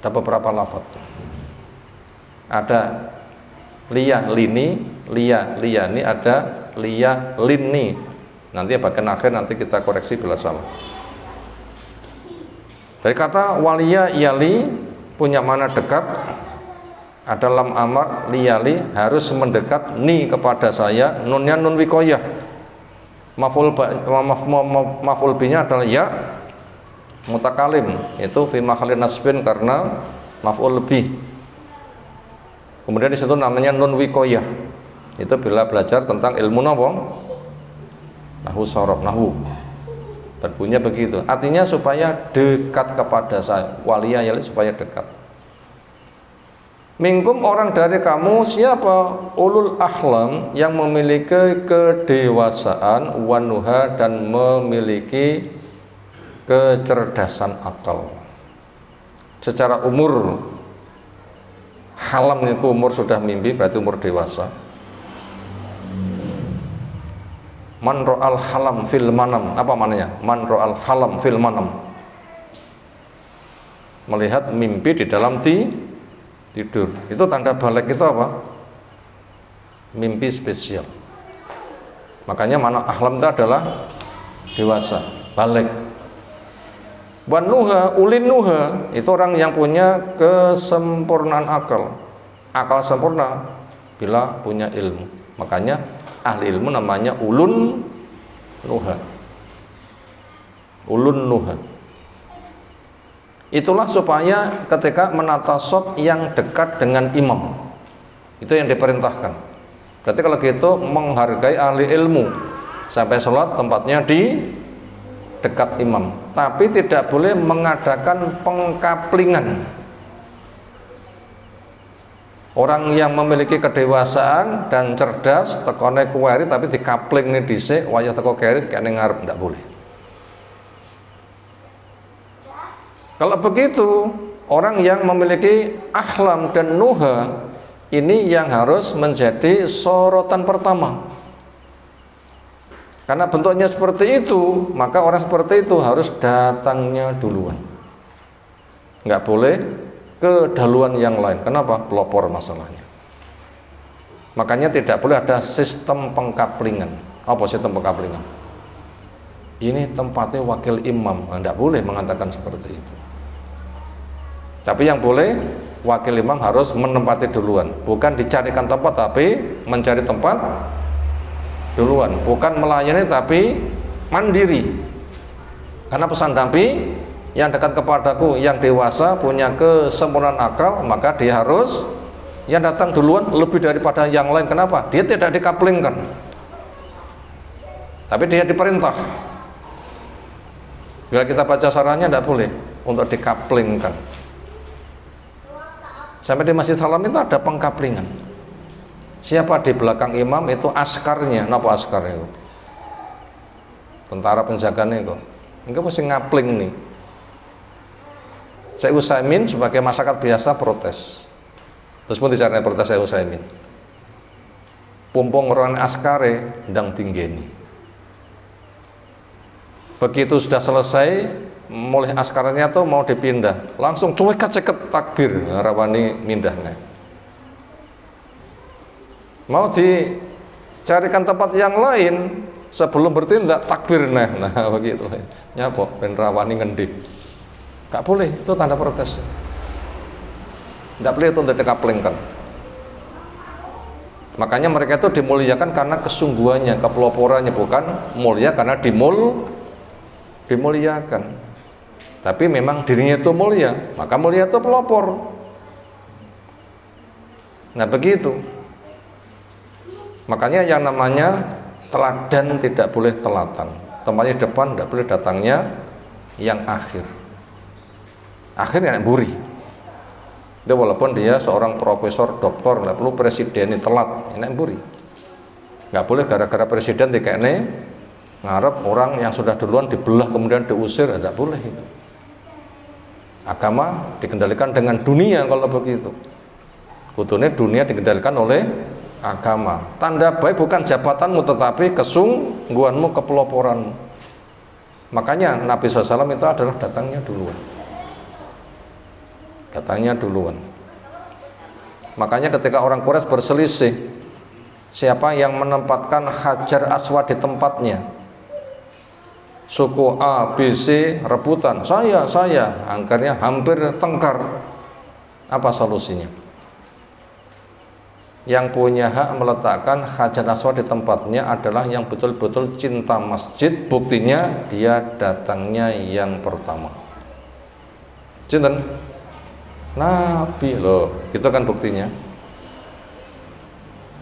Ada beberapa lafaz. Ada liya lini, liya liyani, ada liya linni. Nanti bagian akhir nanti kita koreksi bila salah. Dari kata waliya yali punya mana dekat, ada lam amar liyali harus mendekat ni kepada saya, nunnya nun wikoyah, maf'ul binya adalah ya mutakalim, itu fi mahalli nasbin karena maf'ul bih. Kemudian di situ namanya nun wikoyah, itu bila belajar tentang ilmu nahwu sorof nahwu berbunyinya begitu, artinya supaya dekat kepada saya, waliya yali supaya dekat. Minkum orang dari kamu siapa? Ulul ahlam yang memiliki kedewasaan, wanuha dan memiliki kecerdasan akal. Secara umur, halam itu umur sudah mimpi berarti umur dewasa. Man ro'al halam fil manam, apa maknanya? Man ro'al halam fil manam, melihat mimpi di dalam tidur. Itu tanda balik itu apa? Mimpi spesial. Makanya mana ahlam itu adalah dewasa, balik. Wan nuha, ulin nuha, itu orang yang punya kesempurnaan akal. Akal sempurna bila punya ilmu. Makanya ahli ilmu namanya ulun nuha. Ulun nuha. Itulah supaya ketika menata shop yang dekat dengan imam, itu yang diperintahkan. Berarti kalau gitu menghargai ahli ilmu, sampai sholat tempatnya di dekat imam, tapi tidak boleh mengadakan pengkaplingan. Orang yang memiliki kedewasaan dan cerdas tekone kuwari tapi dikapling nih dhisik wayah teko keri kene ngarep, ndak boleh. Kalau begitu, orang yang memiliki ahlam dan nuha ini yang harus menjadi sorotan pertama. Karena bentuknya seperti itu, maka orang seperti itu harus datangnya duluan. Nggak boleh kedahuluan yang lain. Kenapa? Pelopor masalahnya. Makanya tidak boleh ada sistem pengkaplingan. Apa sistem pengkaplingan? Ini tempatnya wakil imam. Tidak boleh mengatakan seperti itu. Tapi yang boleh, wakil imam harus menempati duluan. Bukan dicarikan tempat, tapi mencari tempat duluan. Bukan melayani, tapi mandiri. Karena pesan Nabi, yang dekat kepadaku, yang dewasa, punya kesempurnaan akal, maka dia harus yang datang duluan lebih daripada yang lain. Kenapa? Dia tidak dikaplingkan, tapi dia diperintah. Bila kita baca sarahnya tidak boleh untuk dikaplingkan. Sampai di Masjid Haram itu ada pengkaplingan. Siapa di belakang imam itu askarnya. Napa askarnya itu? tentara penjaganya kok. Enggak mesti ngapling nih. Syekh Utsaimin sebagai masyarakat biasa protes. Terus pun dicaranya protes Syekh Utsaimin. Pumpung orang askare ndang tinggeni. Begitu sudah selesai, mulai askaranya tuh mau dipindah, langsung cuekat-ceket takbir rawani mindahnya. Mau dicarikan tempat yang lain sebelum bertindak takbir nah begitu. Nyapa ben rawani ngendih. Gak boleh, itu tanda protes. Gak boleh itu untuk dikaplingkan. Makanya mereka itu dimuliakan karena kesungguhannya, kepeloporannya, bukan mulia karena dimuliakan. Tapi memang dirinya itu mulia, maka mulia itu pelopor. Nah begitu. Makanya yang namanya teladan tidak boleh telatan. Tempatnya depan tidak boleh datangnya yang akhir. Akhirnya buri. Itu walaupun dia seorang profesor, doktor, nggak perlu presiden ini telat, ini buri. Nggak boleh gara-gara presiden dikene ngarep orang yang sudah duluan dibelah kemudian diusir, tidak boleh itu. Agama dikendalikan dengan dunia kalau begitu. Kudune dunia dikendalikan oleh agama. Tanda baik bukan jabatanmu tetapi kesungguhanmu, kepeloporanmu. Makanya Nabi SAW itu adalah datangnya duluan. Datangnya duluan. Makanya ketika orang Quraisy berselisih siapa yang menempatkan Hajar Aswad di tempatnya, suku A, B, C rebutan, saya, akhirnya hampir tengkar. Apa solusinya? Yang punya hak meletakkan Hajar Aswad di tempatnya adalah yang betul-betul cinta masjid. Buktinya dia datangnya yang pertama. Cinten? Nabi loh, gitu kan buktinya.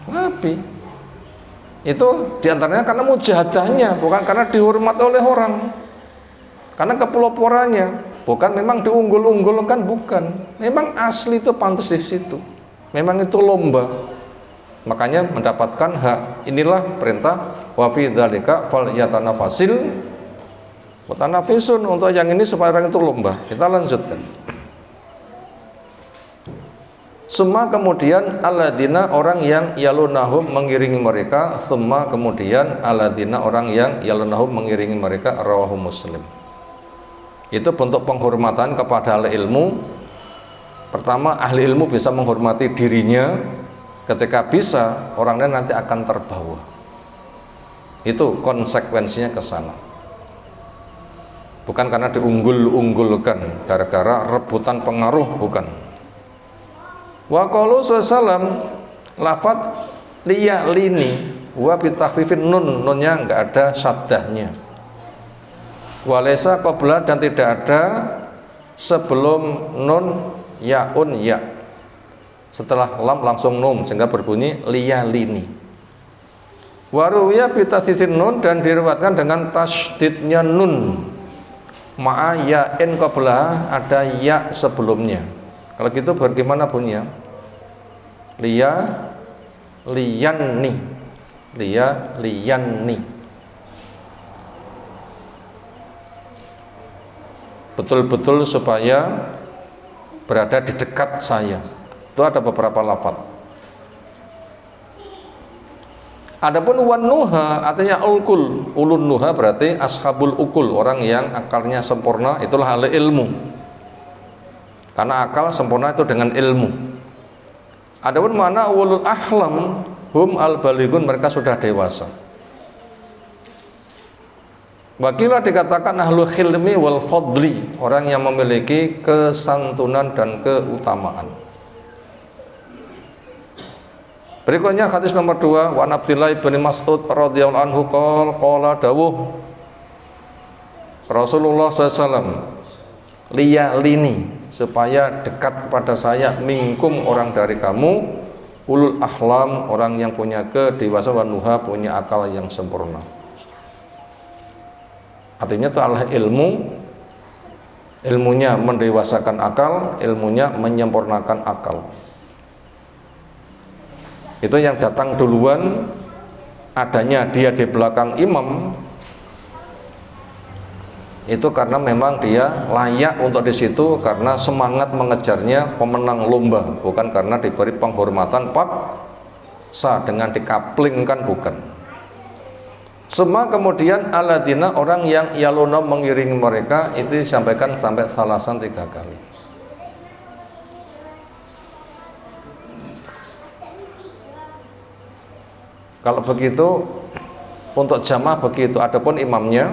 Nabi itu diantaranya karena mujahadahnya, bukan karena dihormat oleh orang, karena kepeloporannya, bukan memang diunggul-unggulkan, bukan. Memang asli itu pantas di situ. Memang itu lomba. Makanya mendapatkan hak. Inilah perintah wa fi dzalika falyatanafasil mutanafisun, untuk yang ini supaya orang itu lomba. Kita lanjutkan. Summa kemudian aladina orang yang yalunahum mengiringi mereka, summa kemudian aladina orang yang yalunahum mengiringi mereka, rawahu Muslim. Itu bentuk penghormatan kepada ahli ilmu. Pertama, ahli ilmu bisa menghormati dirinya, ketika bisa orangnya nanti akan terbawa. Itu konsekuensinya ke sana. Bukan karena diunggul-unggulkan gara-gara rebutan pengaruh, bukan. Wa qalu sallam lafat liya lini wa bitahfifin nunnya enggak ada saddahnya. Walaysa qabla dan tidak ada sebelum nun yaun ya. Setelah lam langsung nun sehingga berbunyi liya lini. Wa ruwiya bitasdidin nun dan diriwayatkan dengan tasdidnya nun. Ma'a ya'in qabla ada ya sebelumnya. Kalau gitu bagaimana bunyinya? Liyanni. Betul-betul supaya berada di dekat saya. Itu ada beberapa lafaz. Adapun wan nuha artinya ulkul. Ulun nuha berarti ashabul ukul, orang yang akalnya sempurna, itulah ahli ilmu. Karena akal sempurna itu dengan ilmu. Adapun mana ulul ahlam hum al baligun, mereka sudah dewasa. Wakilah dikatakan ahlul khilmi wal fadli, orang yang memiliki kesantunan dan keutamaan. Berikutnya hadis nomor 2, wa Abdillah bin Mas'ud radhiyallahu anhu qala dawuh Rasulullah SAW, liya lini, supaya dekat kepada saya, minkum orang dari kamu, ulul ahlam, orang yang punya kedewasaan, nuha, punya akal yang sempurna. Artinya itu adalah ilmunya mendewasakan akal, ilmunya menyempurnakan akal. Itu yang datang duluan, adanya dia di belakang imam, itu karena memang dia layak untuk di situ karena semangat mengejarnya pemenang lomba, bukan karena diberi penghormatan paksa dengan dikaplingkan, bukan. Semua kemudian alladzina orang yang yaluna mengiringi mereka itu disampaikan sampai salasan 3 kali. Kalau begitu untuk jamaah begitu, adapun imamnya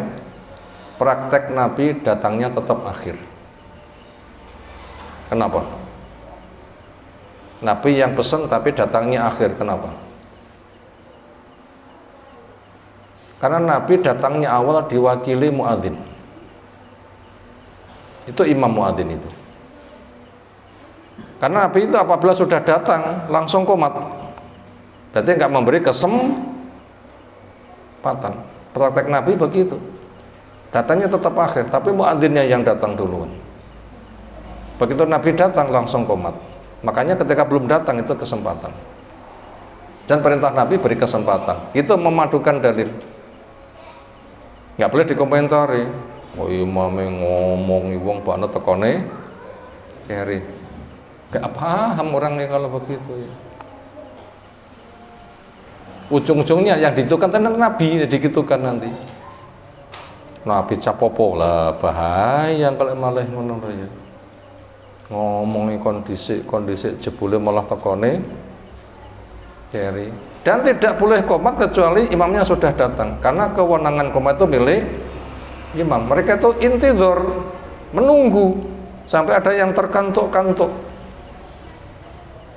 praktek Nabi datangnya tetap akhir. Kenapa? Nabi yang pesan tapi datangnya akhir, kenapa? Karena Nabi datangnya awal diwakili muadzin. Itu imam muadzin itu. Karena Nabi itu apabila sudah datang langsung qomat. Berarti nggak memberi kesempatan. Praktek Nabi begitu. Datangnya tetap akhir, tapi muadzinnya yang datang duluan. Begitu Nabi datang langsung qomat. Makanya ketika belum datang itu kesempatan. Dan perintah Nabi beri kesempatan. Itu memadukan dalil. Nggak boleh dikomentari. Oh imame ngomong wong banget tekone keri. Nggak paham orangnya kalau begitu ya. Ujung-ujungnya yang dihitungkan tentang Nabi digitukan nanti. Nabi capopo lah, bahaya kalau malah ngono ya. Ngomongi kondisi jebule malah tekone keri. Dan tidak boleh qomat kecuali imamnya sudah datang, karena kewenangan qomat itu milik imam. Mereka itu intizar, menunggu sampai ada yang terkantuk-kantuk.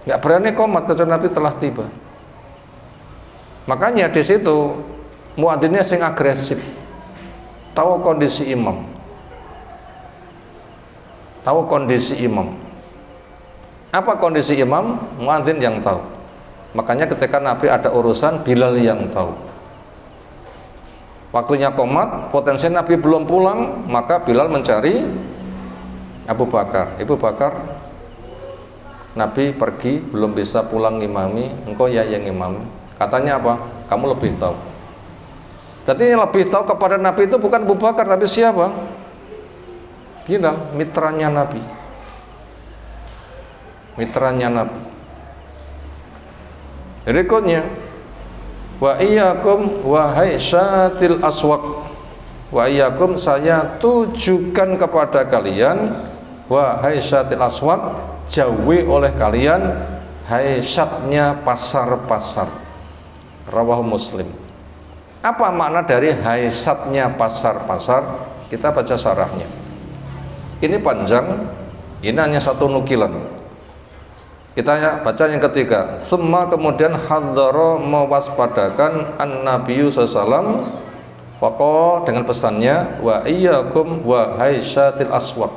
Nggak berani qomat kecuali Nabi telah tiba. Makanya di situ muadzinnya sing agresif, tahu kondisi imam, tahu kondisi imam. Apa kondisi imam? Muadzin yang tahu. Makanya ketika Nabi ada urusan, Bilal yang tahu. Waktunya qomat, potensi Nabi belum pulang, maka Bilal mencari Abu Bakar. Ibu Bakar, Nabi pergi belum bisa pulang ngimami, engkau ya yang ngimami. Katanya apa? Kamu lebih tahu. Jadi yang lebih tahu kepada Nabi itu bukan Abu Bakar, tapi siapa? Bilal, mitranya Nabi. Mitranya Nabi. Berikutnya, wa iyyakum wahai syatil aswaq. Wa iyyakum, saya tujukan kepada kalian, wahai syatil aswaq, jauhi oleh kalian haisyatnya pasar-pasar. Rawahu Muslim. Apa makna dari haisatnya pasar-pasar? Kita baca syarahnya. Ini panjang, ini hanya satu nukilan. Kita baca yang ketiga. Semua kemudian hadzara mewaspadakan an-nabiyyu sallallahu alaihi dengan pesannya wa iyyakum wa haisyatil aswaq.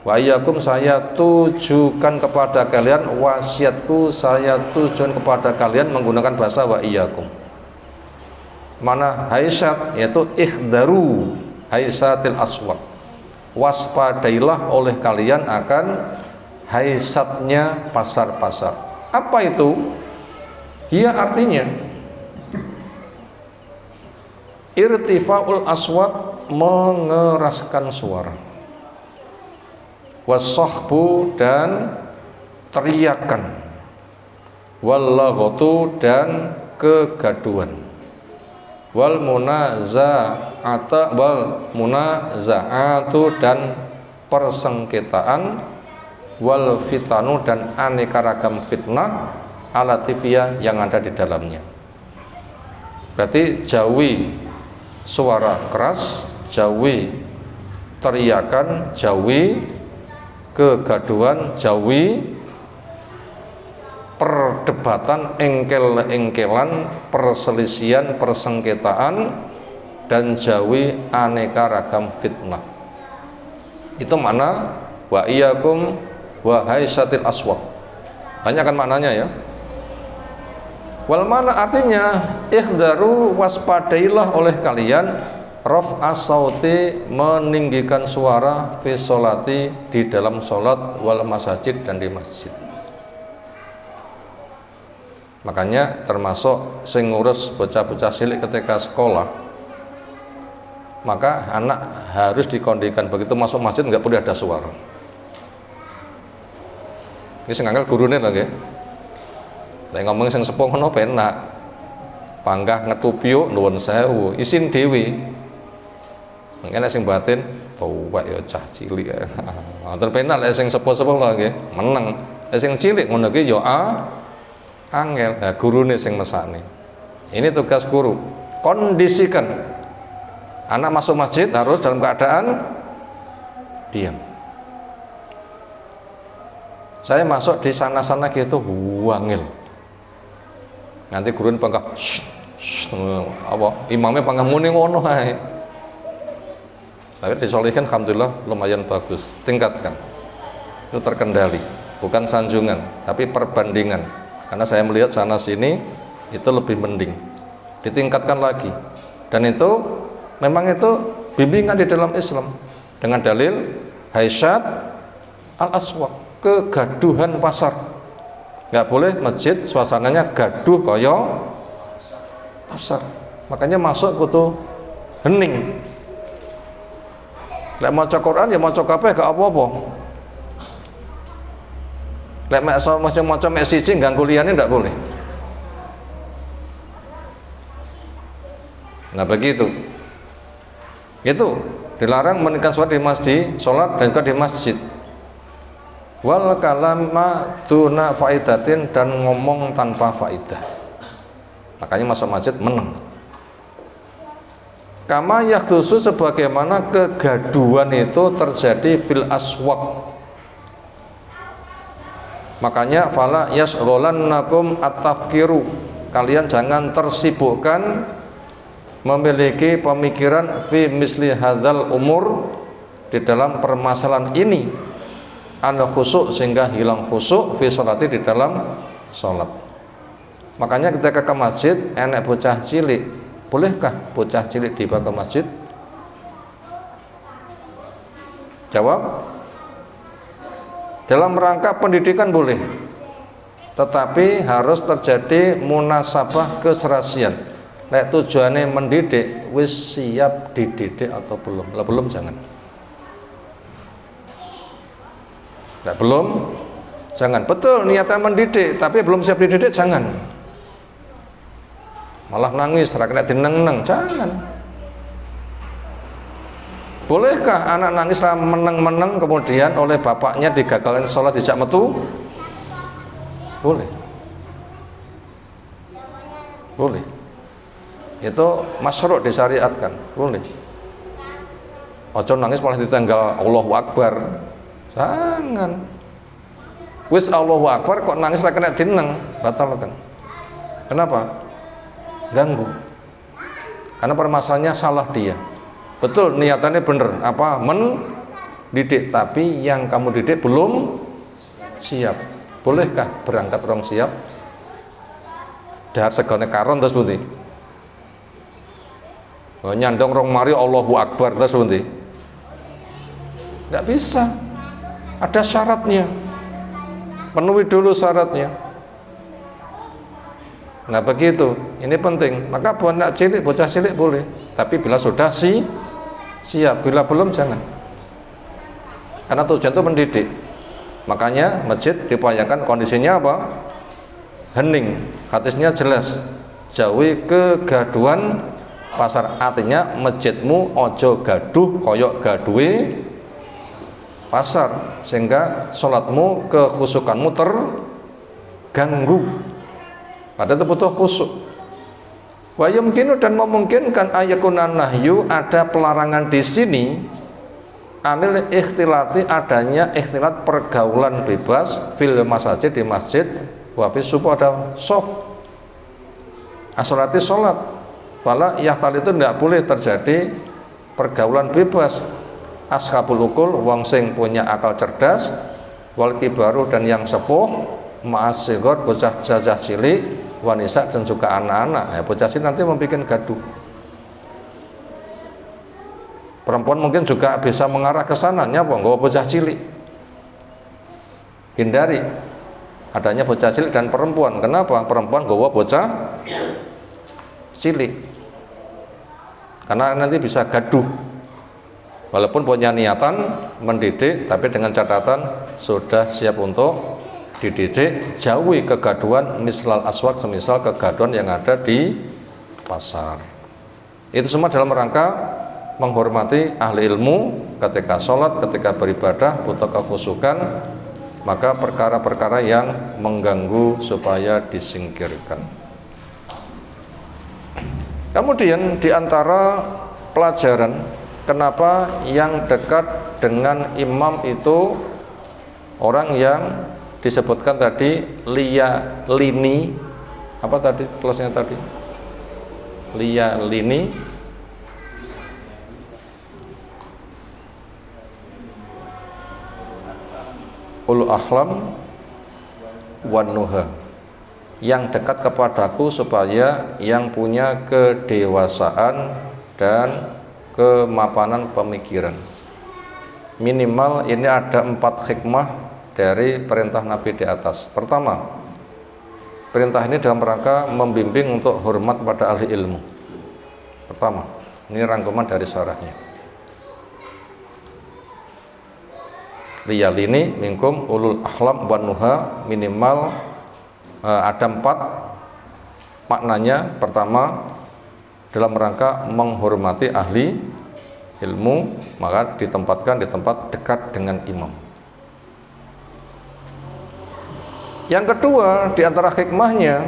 Wa iyyakum, saya tujukan kepada kalian, wasiatku saya tujukan kepada kalian menggunakan bahasa wa iyyakum. Mana haisyat yaitu ikhdaru haisyatil aswaq. Waspadailah oleh kalian akan haisatnya pasar-pasar. Apa itu? Ia artinya irtifaul aswat, mengeraskan suara, wasahbu, dan teriakan, wallaghatu, dan kegaduhan, wal munazaatu, dan persengketaan, wal fitanu, dan aneka ragam fitnah alatifiyah yang ada di dalamnya. Berarti jauhi suara keras, jauhi teriakan, jauhi kegaduhan, jauhi perdebatan, engkel-engkelan, perselisihan, persengketaan, dan jauhi aneka ragam fitnah. Itu makna wa iyyakum wa haisyatil aswaq. Banyak kan maknanya ya. Wal mana artinya ikhdaru, waspadailah oleh kalian, raf'a sauti, meninggikan suara, fi sholati, di dalam sholat, wal masajid, dan di masjid. Makanya termasuk sing ngurus bocah-bocah cilik ketika sekolah, maka anak harus dikondikan begitu masuk masjid nggak boleh ada suara. Ini sing angel gurune lho nggih. Lek ngomong sing sepuh ngono penak. Panggah ngetupyuk nuwun sewu, isin dhewe. Mungkin nek sing batin tuwek ya cah cilik. Wonten penak lek sing sepuh-sepuh lho nggih, meneng. Lek sing cilik ngono ki ya angel. Nah, gurune sing mesakne. Ini tugas guru. Kondisikan anak masuk masjid harus dalam keadaan diam. Saya masuk di sana-sana gitu wangil. Nanti gurun panggah apa imamnya panggah muni ngono ae. Tapi disolihkan alhamdulillah lumayan bagus. Tingkatkan. Itu terkendali, bukan sanjungan, tapi perbandingan. Karena saya melihat sana sini itu lebih mending. Ditingkatkan lagi. Dan itu memang itu bimbingan di dalam Islam dengan dalil haisyat al-aswaq, kegaduhan pasar. Nggak boleh masjid suasananya gaduh kaya pasar. Makanya masuk kudu hening. Lek maca Quran ya maca kabeh gak apa-apa. Lek maca mek siji ganggu liyane ndak boleh. Nah begitu. Itu dilarang menekan suara di masjid, sholat dan juga di masjid. Wal kalama tuna faidatin, dan ngomong tanpa faidah. Makanya masuk masjid meneng. Kama yakhdusu, sebagaimana kegaduhan itu terjadi fil aswaq. Makanya fala yasgholannakum at-tafkiru, kalian jangan tersibukkan memiliki pemikiran fi misli hadzal umur, di dalam permasalahan ini, an khusyuk, sehingga hilang khusyuk fi sholati, di dalam sholat. Makanya ketika ke masjid enek bocah cilik, bolehkah bocah cilik dibawa ke masjid? Jawab, dalam rangka pendidikan boleh, tetapi harus terjadi munasabah keserasian. Nek tujuannya mendidik, wis siap dididik atau belum? Lah belum jangan. Nah, belum, jangan. Betul niatnya mendidik, tapi belum siap dididik, jangan. Malah nangis, rakyat dineng-neng, jangan. Bolehkah anak nangis meneng-meneng kemudian oleh bapaknya digagalkan sholat, dijak metu? Boleh. Boleh. Itu masyru', disyariatkan, boleh. Ojo nangis malah ditenggal Allahu Akbar. Jangan. Wis Allahu Akbar kok nangis ra kena dineng, batalkan. Kenapa? Ganggu. Karena permasalahannya salah dia. Betul niatannya bener, apa? Mendidik, tapi yang kamu didik belum siap. Bolehkah berangkat orang siap? Dahar segone karon terus pundi? Nyandong rong mari Allahu Akbar terus pundi? Enggak bisa. Ada syaratnya, penuhi dulu syaratnya. Nah begitu, ini penting. Maka bocah cilik boleh, tapi bila sudah siap, bila belum jangan. Karena tujuan itu mendidik. Makanya masjid diupayakan kondisinya apa? Hening, hadisnya jelas. Jauhi kegaduhan pasar. Artinya masjidmu ojo gaduh koyok gaduhe pasar, sehingga sholatmu, kekhusyukanmu terganggu. Padahal itu butuh khusyuk. Wa yumkinu, dan memungkinkan ayakunan nahyu, ada pelarangan di sini, anil ikhtilati, adanya ikhtilat pergaulan bebas, fil masjid, di masjid, wa fi subuh, ada soft asolati sholat. Wala yahtal, itu tidak boleh terjadi pergaulan bebas. Ashabul ukul, wong sing punya akal cerdas, wal kibaru, dan yang sepuh, ma'asigot, bocah cilik, wanisa, dan juga anak-anak. Ya, bocah cilik nanti membuat gaduh. Perempuan mungkin juga bisa mengarah ke sana, nyapa nggawa bocah cilik. Hindari adanya bocah cilik dan perempuan. Kenapa? Perempuan nggawa bocah cilik. karena nanti bisa gaduh. Walaupun punya niatan mendidik, tapi dengan catatan sudah siap untuk dididik, jauhi kegaduhan, mislal aswak, semisal kegaduhan yang ada di pasar. Itu semua dalam rangka menghormati ahli ilmu. Ketika sholat, ketika beribadah butuh kekhusyukan, maka perkara-perkara yang mengganggu supaya disingkirkan. Kemudian diantara pelajaran, kenapa yang dekat dengan imam itu orang yang disebutkan tadi lini, apa tadi kelasnya tadi? Lini ulul ahlam wan nuha, yang dekat kepadaku supaya yang punya kedewasaan dan kemapanan pemikiran. Minimal ini ada 4 hikmah dari perintah Nabi di atas. Pertama, perintah ini dalam rangka membimbing untuk hormat pada ahli ilmu. Pertama, ini rangkuman dari syarahnya. Liyalini minkum ulul ahlam wan nuha, minimal ada 4 maknanya. Pertama, dalam rangka menghormati ahli ilmu, maka ditempatkan di tempat dekat dengan imam. Yang kedua, di antara hikmahnya,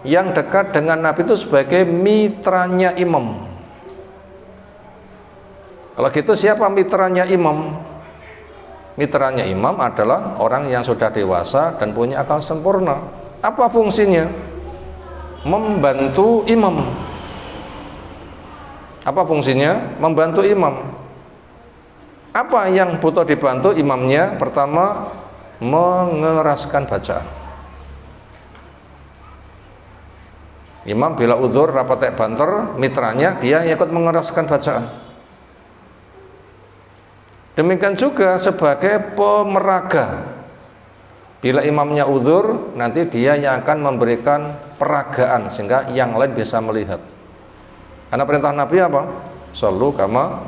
yang dekat dengan Nabi itu sebagai mitranya imam. Kalau gitu siapa mitranya imam? Mitranya imam adalah orang yang sudah dewasa dan punya akal sempurna. Apa fungsinya? Membantu imam. Apa fungsinya? Membantu imam. Apa yang butuh dibantu imamnya? Pertama, mengeraskan bacaan. Imam bila udzur rapatek banter, mitranya dia ikut mengeraskan bacaan. Demikian juga sebagai pemeraga, bila imamnya udzur, nanti dia yang akan memberikan peragaan sehingga yang lain bisa melihat. Karena perintah Nabi apa? Shollu kama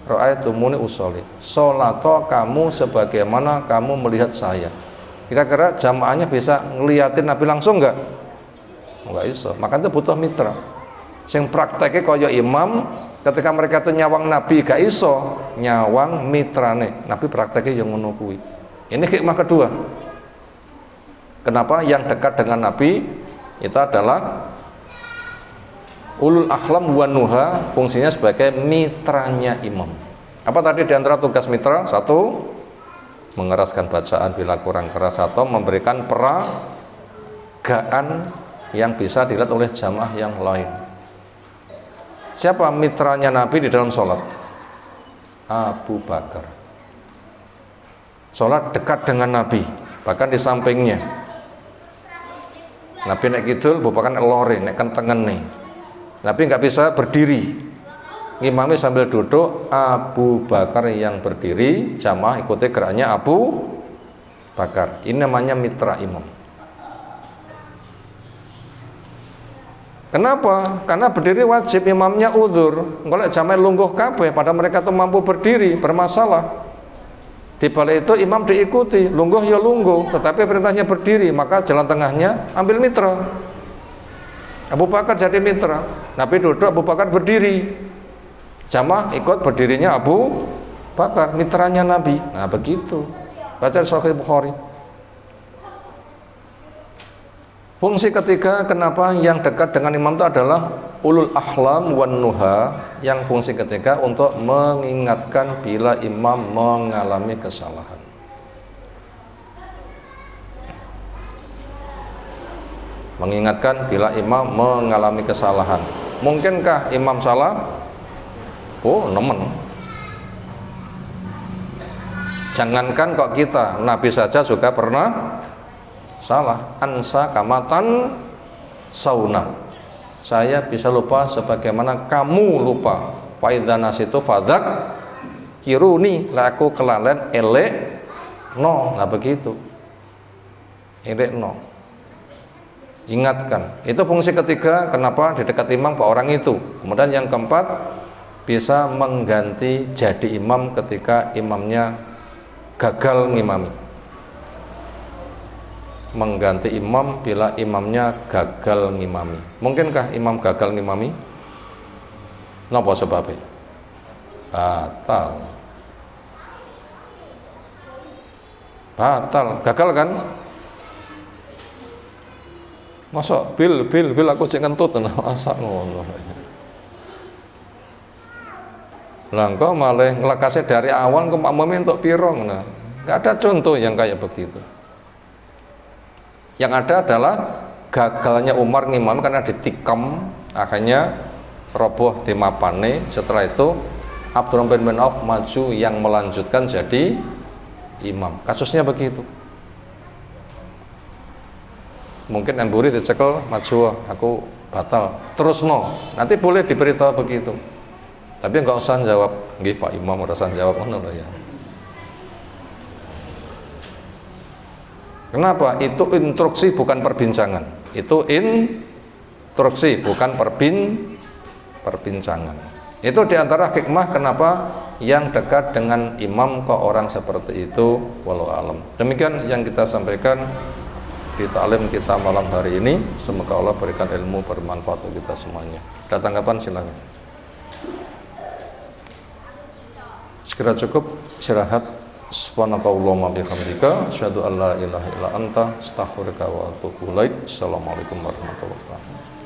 ra'aitumuni usolli. Sholato kamu sebagaimana kamu melihat saya. Kira-kira jamaahnya bisa ngeliatin Nabi langsung enggak? Enggak bisa. Maka itu butuh mitra. Sing prakteknya kaya imam, ketika mereka itu nyawang Nabi gak iso, nyawang mitrane. Nabi prakteknya yang ngono kuwi. Ini hikmah kedua. Kenapa yang dekat dengan Nabi itu adalah ulul ahlam wan nuha, fungsinya sebagai mitranya imam. Apa tadi diantara tugas mitra? 1, mengeraskan bacaan bila kurang keras, atau memberikan peragaan yang bisa dilihat oleh jamaah yang lain. Siapa mitranya Nabi di dalam sholat? Abu Bakar. Sholat dekat dengan Nabi, bahkan di sampingnya. Nabi nek kidul, Abu Bakar nek lore, nek kentengen nih. Nabi nggak bisa berdiri, ngimami sambil duduk, Abu Bakar yang berdiri, jamaah ikuti geraknya Abu Bakar. Ini namanya mitra imam. Kenapa? Karena berdiri wajib, imamnya udzur. Kalau jamaah lungguh kabeh, pada mereka tuh mampu berdiri, bermasalah. Di balik itu imam diikuti, lungguh ya lungguh, tetapi perintahnya berdiri, maka jalan tengahnya ambil mitra. Abu Bakar jadi mitra. Nabi duduk, Abu Bakar berdiri. Jamaah ikut berdirinya Abu Bakar, mitranya Nabi. Nah begitu. Baca Sahih Bukhari. Fungsi ketiga, kenapa yang dekat dengan imam itu adalah ulul ahlam wan nuha, yang fungsi ketiga untuk mengingatkan bila imam mengalami kesalahan. Mengingatkan bila imam mengalami kesalahan. Mungkinkah imam salah? Oh, nemen. Jangankan kok kita, Nabi saja juga pernah salah. Ansa kamatan sauna. Saya bisa lupa sebagaimana kamu lupa. Fa idza nasitu fadak kiruni, lah aku kelalen elek no. Nah begitu. Elek no. ingatkan. Itu fungsi ketiga, kenapa di dekat imam ke orang itu. Kemudian yang keempat, bisa mengganti jadi imam ketika imamnya gagal ngimami. Mengganti imam bila imamnya gagal ngimami. Mungkinkah imam gagal ngimami? Napa sebabnya? Batal, gagal kan? Masa bil aku cek ngentut masa ngono. Lah engko malah ngelakase dari awal kok makmume entuk piro ngono. Enggak ada contoh yang kayak begitu. Yang ada adalah gagalnya Umar ngimam karena ditikam, akhirnya roboh di mapane. Setelah itu Abdurrahman bin Auf maju yang melanjutkan jadi imam. Kasusnya begitu. Mungkin emburi dicekel maju, aku batal. Terus no, nanti boleh diberitahu begitu. Tapi enggak usah jawab, nggih Pak Imam ora usah jawab ngono ya. Kenapa? Itu instruksi bukan perbincangan. Itu instruksi bukan perbincangan. Itu diantara hikmah kenapa yang dekat dengan imam ke orang seperti itu, walau alam. Demikian yang kita sampaikan di taklim kita malam hari ini. Semoga Allah berikan ilmu bermanfaat untuk kita semuanya. Ada tanggapan silakan. Sekira cukup istirahat. Subhanakallahumma bihamdika asyhadu an la ilaha illa anta astaghfiruka wa atubu ilaik. Assalamualaikum warahmatullahi wabarakatuh.